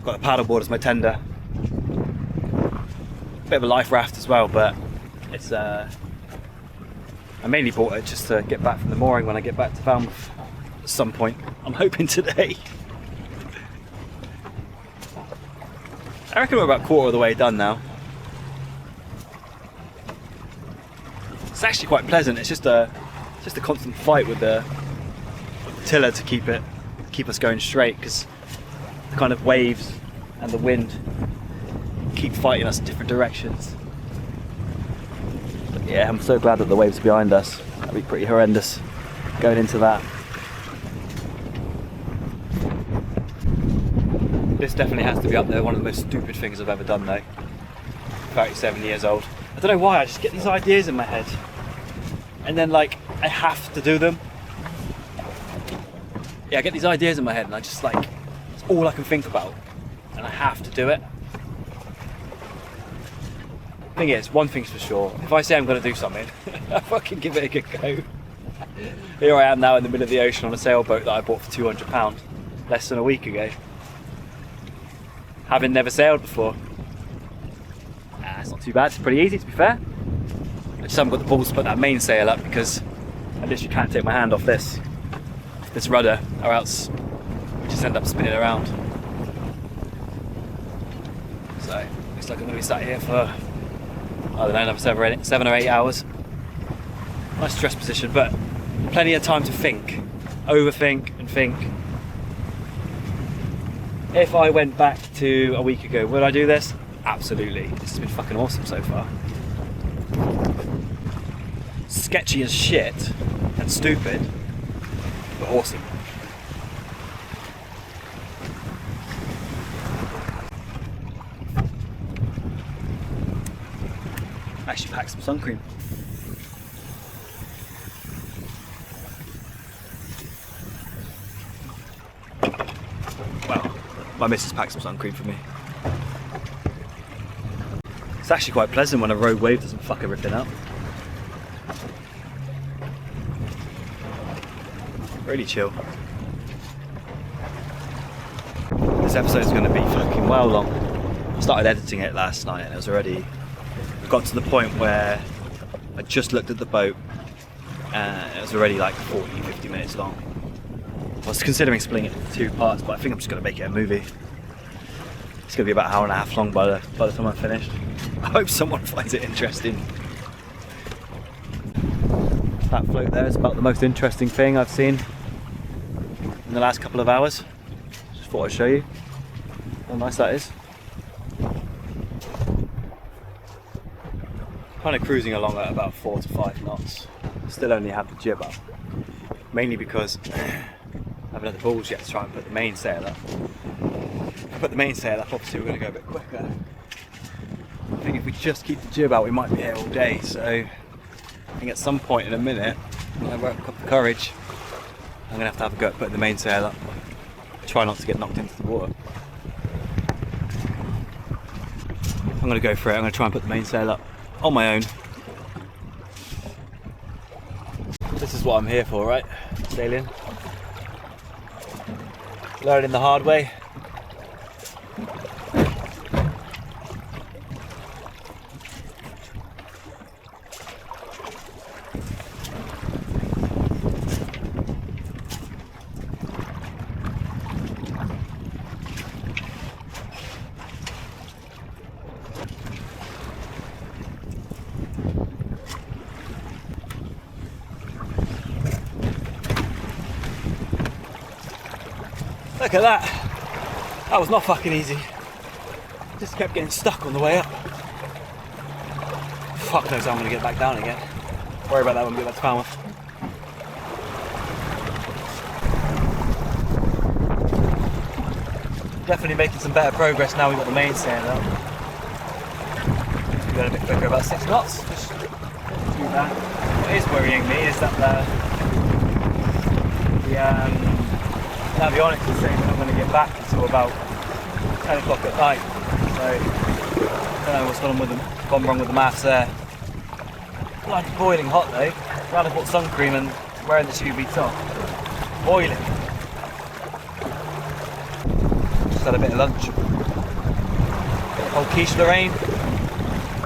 Got the paddleboard as my tender. Bit of a life raft as well, but it's I mainly bought it just to get back from the mooring when I get back to Falmouth at some point. I'm hoping today. I reckon we're about a quarter of the way done now. It's actually quite pleasant. It's just a constant fight with the tiller to keep us going straight, because the kind of waves and the wind keep fighting us in different directions. But yeah, I'm so glad that the waves are behind us. That'd be pretty horrendous going into that. This definitely has to be up there, one of the most stupid things I've ever done though. 37 years old. I don't know why, I just get these ideas in my head and then like I have to do them. Yeah, I get these ideas in my head and I just like, it's all I can think about and I have to do it. Thing is, one thing's for sure, if I say I'm going to do something, I fucking give it a good go. Here I am now in the middle of the ocean on a sailboat that I bought for £200 less than a week ago. Having never sailed before. It's not too bad, it's pretty easy to be fair. I just haven't got the balls to put that mainsail up because I literally can't take my hand off this rudder or else we just end up spinning around. So, looks like I'm going to be sat here for, I don't know, another 7 or 8 hours. Nice stress position, but plenty of time to think, overthink and think. If I went back to a week ago, would I do this? Absolutely. This has been fucking awesome so far. Sketchy as shit and stupid, but awesome. I actually packed some sun cream. Well, my missus packed some sun cream for me. It's actually quite pleasant when a rogue wave doesn't fuck everything up. Really chill. This episode's going to be fucking well long. I started editing it last night and it was already... got to the point where I just looked at the boat and it was already like 40-50 minutes long. I was considering splitting it into 2 parts, but I think I'm just going to make it a movie. It's going to be about an hour and a half long by the time I'm finished. I hope someone finds it interesting. That float there is about the most interesting thing I've seen in the last couple of hours. Just thought I'd show you how nice that is. Kind of cruising along at about 4 to 5 knots. Still only have the jib up. Mainly because I haven't had the balls yet to try and put the mainsail up. If I put the mainsail up, obviously we're going to go a bit quicker. I think if we just keep the jib out, we might be here all day. So I think at some point in a minute, when I work up the courage, I'm going to have a go at putting the mainsail up. Try not to get knocked into the water. I'm going to go for it. I'm going to try and put the mainsail up on my own. This is what I'm here for, right? Sailing. Learning the hard way. Look at that. That was not fucking easy. Just kept getting stuck on the way up. Fuck knows how I'm going to get back down again. Worry about that when we get back to Falmouth. Definitely making some better progress now we've got the mainsail up. We're going a bit quicker, about 6 knots. Just too bad. What is worrying me is that the avionics is saying that I'm going to get back until about 10 o'clock at night. So I don't know what's gone wrong with the maths there. Bloody boiling hot though. Glad I bought sun cream and wearing the UV top. Boiling. Just had a bit of lunch. Old quiche Lorraine.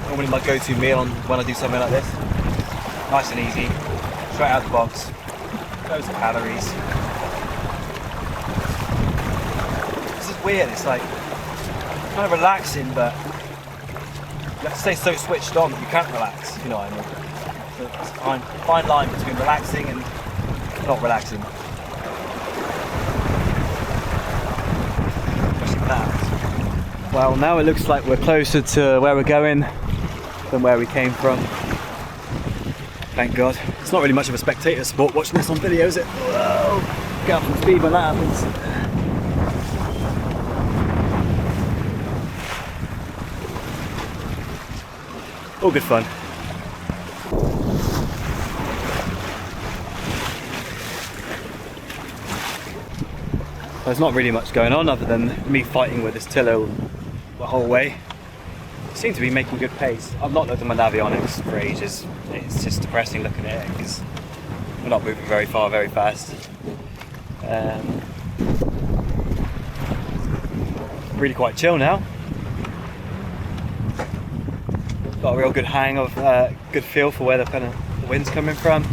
Normally my go-to meal when I do something like this. Nice and easy. Straight out of the box. Loads of calories. Weird, it's like kind of relaxing, but you have to stay so switched on that you can't relax, you know what I mean? So it's a fine line between relaxing and not relaxing. Especially that. Well, now it looks like we're closer to where we're going than where we came from. Thank God. It's not really much of a spectator sport watching this on video, is it? Whoa! Get up from speed when that happens. All good fun. There's not really much going on other than me fighting with this tiller the whole way. I seem to be making good pace. I've not looked at my navionics for ages. It's just depressing looking at it because we're not moving very far, very fast. Really quite chill now. Got a real good hang of, good feel for where the wind's coming from,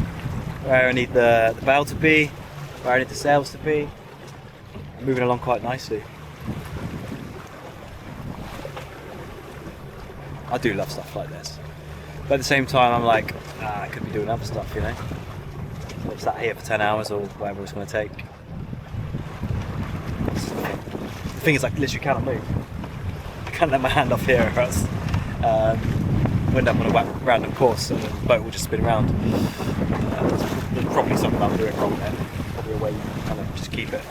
where I need the bow to be, where I need the sails to be. I'm moving along quite nicely. I do love stuff like this, but at the same time I'm like, I could be doing other stuff, you know. So I've sat here for 10 hours or whatever it's going to take. The thing is, I literally cannot move. I can't let my hand off here or else end up on a random course and the boat will just spin around. There's probably something I'm doing wrong there. Probably a wave. kind of just keep it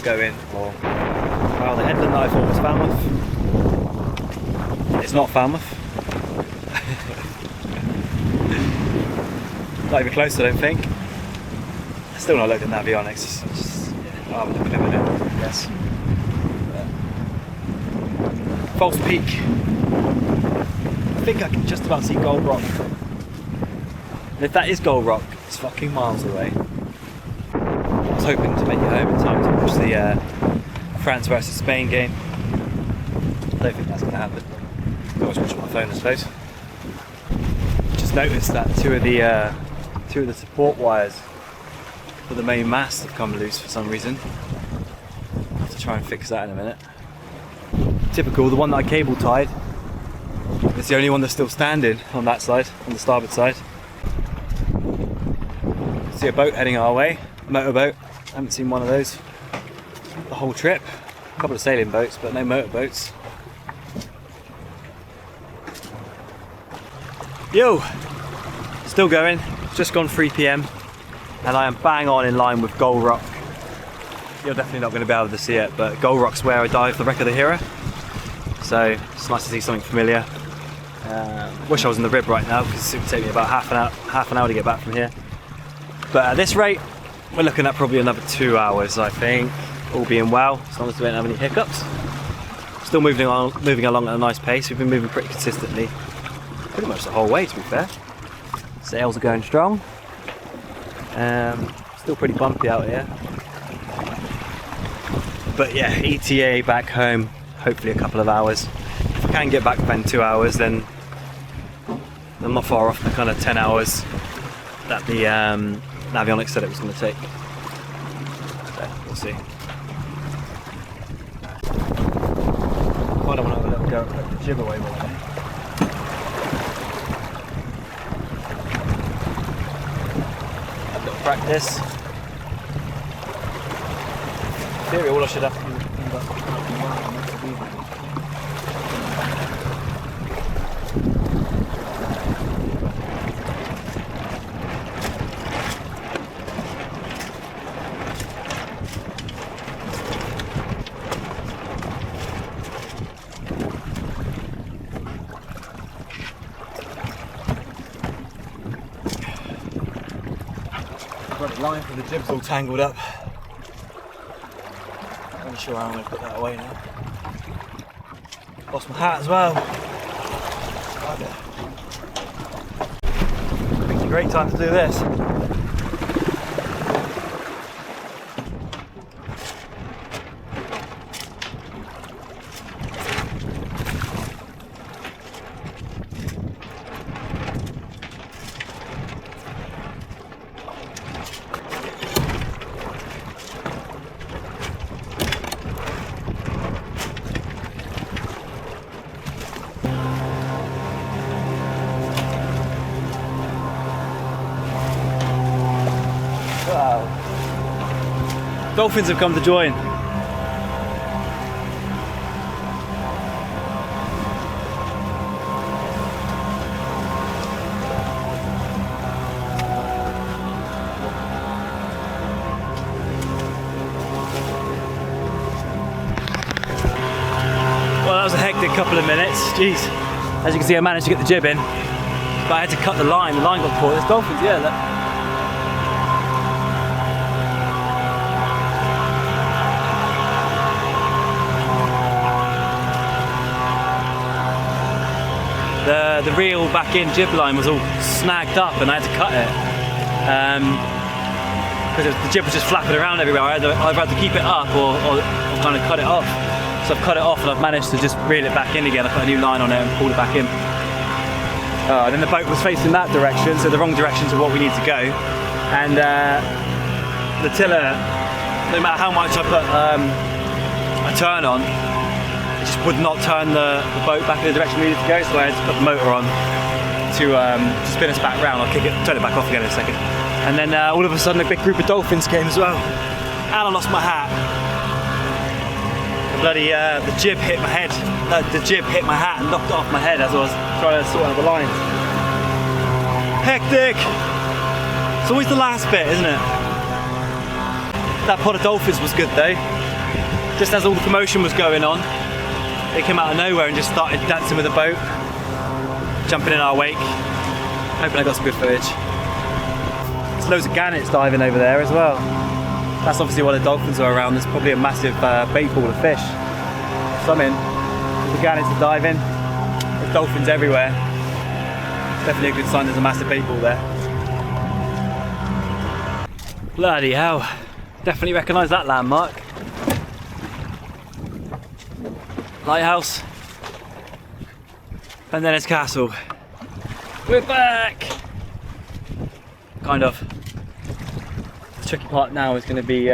going. Or well, the headland that I thought was Falmouth, it's not Falmouth. Not even close, I don't think. Still not looked at Navionics. I'll have a look in a minute, I guess. False Peak. I think I can just about see Gold Rock. And if that is Gold Rock, it's fucking miles away. I was hoping to make it home in time to watch the France versus Spain game. I don't think that's going to happen. I always watch on my phone, I suppose. Just noticed that two of the support wires for the main mast have come loose for some reason. I'll have to try and fix that in a minute. Typical, the one that I cable tied is the only one that's still standing on that side, on the starboard side. See a boat heading our way, a motorboat. I haven't seen one of those the whole trip. A couple of sailing boats, but no motorboats. Yo! Still going, just gone 3 PM. And I am bang on in line with Gold Rock. You're definitely not going to be able to see it, but Gold Rock's where I dived the wreck of the Hero. So it's nice to see something familiar. Wish I was in the rib right now because it would take me about half an hour to get back from here. But at this rate, we're looking at probably another 2 hours, I think, all being well, as long as we don't have any hiccups. Still moving along at a nice pace. We've been moving pretty consistently, pretty much the whole way, to be fair. Sails are going strong. Still pretty bumpy out here. But yeah, ETA back home, hopefully a couple of hours. If I can get back within 2 hours, then I'm not far off the kind of 10 hours that the Navionics said it was going to take. So, we'll see. I don't want to have a little go at the jib away with it. Practice. In theory, all I should have to do is end up line for the jib's all tangled up. Not really sure how I'm going to put that away now. Lost my hat as well. It's a great time to do this. Dolphins have come to join. Well, that was a hectic couple of minutes. Jeez. As you can see, I managed to get the jib in, but I had to cut the line. The line got caught. There's dolphins, yeah. Look. The reel back in jib line was all snagged up and I had to cut it because the jib was just flapping around everywhere. I either had to keep it up or kind of cut it off. So I've cut it off and I've managed to just reel it back in again. I put a new line on it and pulled it back in. And then the boat was facing that direction, so the wrong direction to what we need to go. And the tiller, no matter how much I put a turn on, just would not turn the boat back in the direction we needed to go, so I had to put the motor on to spin us back round. I'll turn it back off again in a second. And then all of a sudden a big group of dolphins came as well. And I lost my hat. The jib hit my head. The jib hit my hat and knocked it off my head as I was trying to sort out the lines. Hectic! It's always the last bit, isn't it? That pod of dolphins was good though. Just as all the commotion was going on, they came out of nowhere and just started dancing with the boat, jumping in our wake. Hoping I got some good footage. There's loads of gannets diving over there as well. That's obviously why the dolphins are around. There's probably a massive bait pool of fish. So I'm in. The gannets are diving. There's dolphins everywhere. Definitely a good sign there's a massive bait pool there. Bloody hell. Definitely recognise that landmark. Lighthouse. And then it's castle. We're back! Kind of. The tricky part now is going to be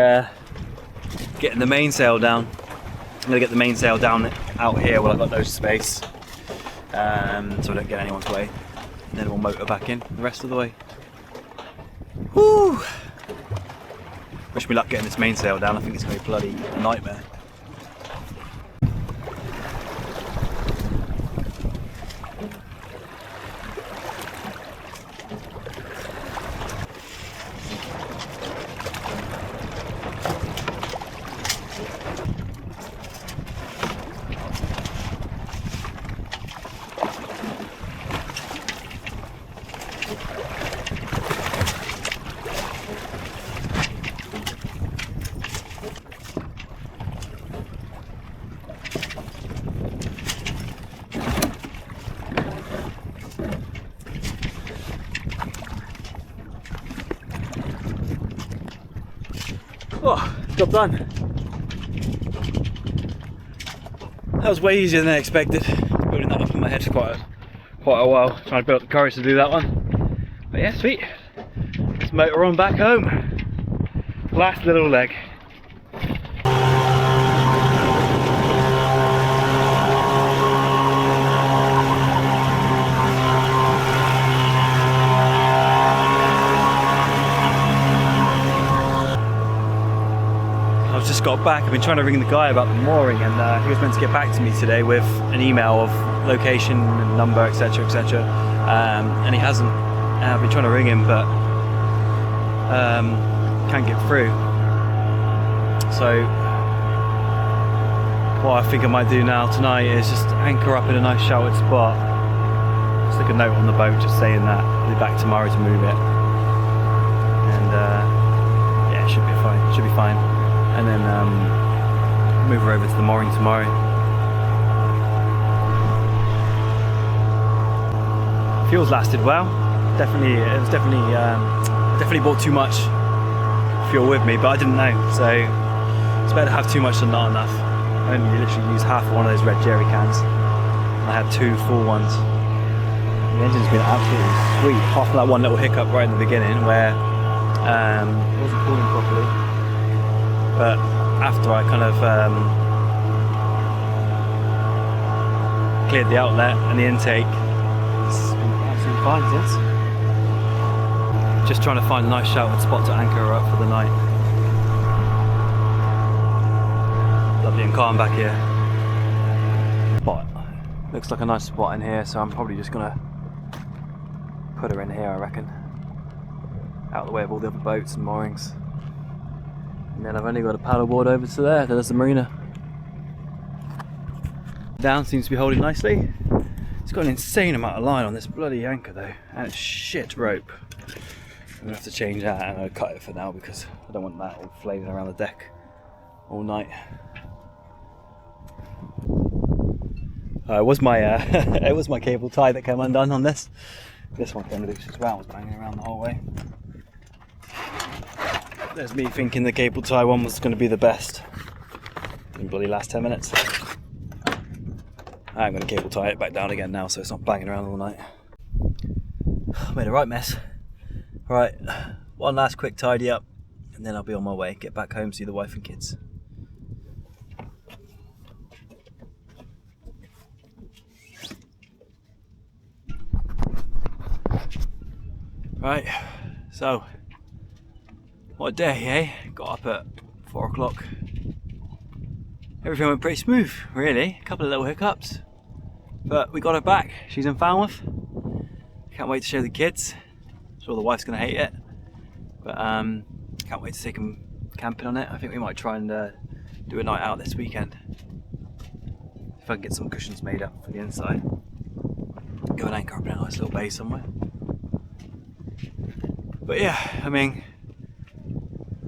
getting the mainsail down. I'm going to get the mainsail down out here where I've got no space, so I don't get anyone's way. And then we'll motor back in the rest of the way. Woo! Wish me luck getting this mainsail down. I think it's going to be bloody a nightmare. Oh, job done. That was way easier than I expected. Building that up in my head for quite a while, trying to build up the courage to do that one. But yeah, sweet. Let's motor on back home. Last little leg. Just got back. I've been trying to ring the guy about the mooring, and he was meant to get back to me today with an email of location and number, etc, etc, and he hasn't. I've been trying to ring him, but can't get through. So what I think I might do now tonight is just anchor up in a nice sheltered spot, stick a note on the boat just saying that I'll be back tomorrow to move it, and yeah, it should be fine. Should be fine. And then move her over to the mooring tomorrow. Fuel's lasted well. Definitely, it was definitely bought too much fuel with me, but I didn't know. So it's better to have too much than not enough. I only literally used half of one of those red jerry cans. And I had 2 full ones. The engine's been absolutely sweet. Apart from that one little hiccup right in the beginning where it wasn't cooling properly. But after I kind of cleared the outlet and the intake, it's been absolutely fine since. Just trying to find a nice sheltered spot to anchor her up for the night. Lovely and calm back here. Spot. Looks like a nice spot in here, so I'm probably just gonna put her in here, I reckon. Out of the way of all the other boats and moorings. And then I've only got a paddleboard over to there, there's the marina. Down seems to be holding nicely. It's got an insane amount of line on this bloody anchor though, and it's shit rope. I'm gonna have to change that, and I'll cut it for now because I don't want that all flailing around the deck all night. It was my it was my cable tie that came undone on this. This one came loose as well, was banging around the whole way. There's me thinking the cable tie one was going to be the best. Didn't bloody last 10 minutes. I'm going to cable tie it back down again now so it's not banging around all night. Made a right mess. Right, one last quick tidy up and then I'll be on my way. Get back home, see the wife and kids. Right, so what a day, eh? Got up at 4 o'clock. Everything went pretty smooth, really. A couple of little hiccups, but we got her back. She's in Falmouth. Can't wait to show the kids. Sure the wife's gonna hate it, but can't wait to take them camping on it. I think we might try and do a night out this weekend. If I can get some cushions made up for the inside. Go and anchor up in a nice little bay somewhere. But yeah, I mean,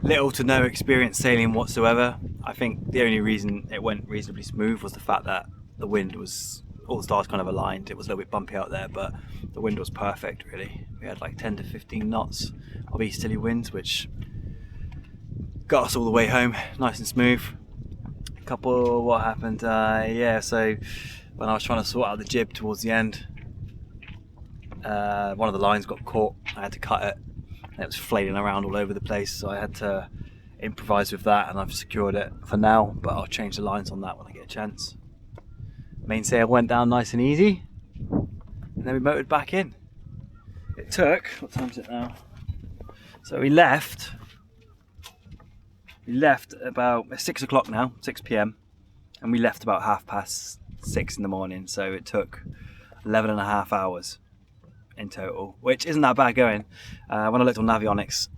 little to no experience sailing whatsoever. I think the only reason it went reasonably smooth was the fact that the wind was, all the stars kind of aligned. It was a little bit bumpy out there, but the wind was perfect really. We had like 10 to 15 knots of easterly winds, which got us all the way home nice and smooth. What happened, yeah, so when I was trying to sort out the jib towards the end, one of the lines got caught. I had to cut it. It was flailing around all over the place, so I had to improvise with that, and I've secured it for now, but I'll change the lines on that when I get a chance. Mainsail went down nice and easy, and then we motored back in. It took, what time is it now? So we left about, it's 6 o'clock now, 6 p.m, and we left about 6:30 in the morning, so it took 11 and a half hours in total, which isn't that bad going. When I looked on Navionics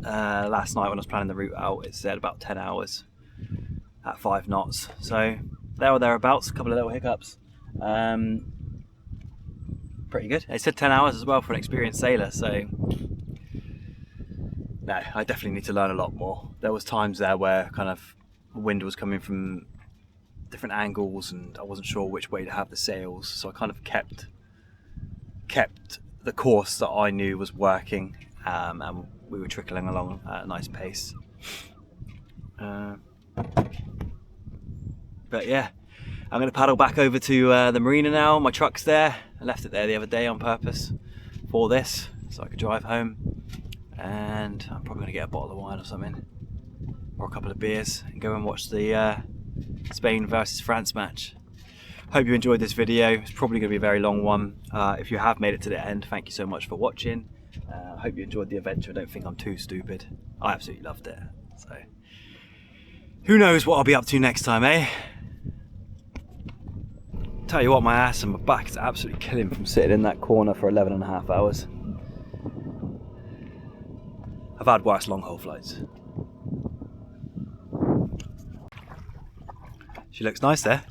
last night when I was planning the route out, it said about 10 hours at 5 knots, so there or thereabouts. A couple of little hiccups. Pretty good. It said 10 hours as well for an experienced sailor, so no, I definitely need to learn a lot more. There was times there where kind of the wind was coming from different angles and I wasn't sure which way to have the sails, so I kind of kept the course that I knew was working, and we were trickling along at a nice pace. But yeah, I'm going to paddle back over to the marina now. My truck's there. I left it there the other day on purpose for this, so I could drive home, and I'm probably going to get a bottle of wine or something, or a couple of beers, and go and watch the Spain versus France match. Hope you enjoyed this video. It's probably going to be a very long one. If you have made it to the end, thank you so much for watching. I hope you enjoyed the adventure. I don't think I'm too stupid. I absolutely loved it. So, who knows what I'll be up to next time, eh? Tell you what, my ass and my back is absolutely killing from sitting in that corner for 11 and a half hours. I've had worse long haul flights. She looks nice there.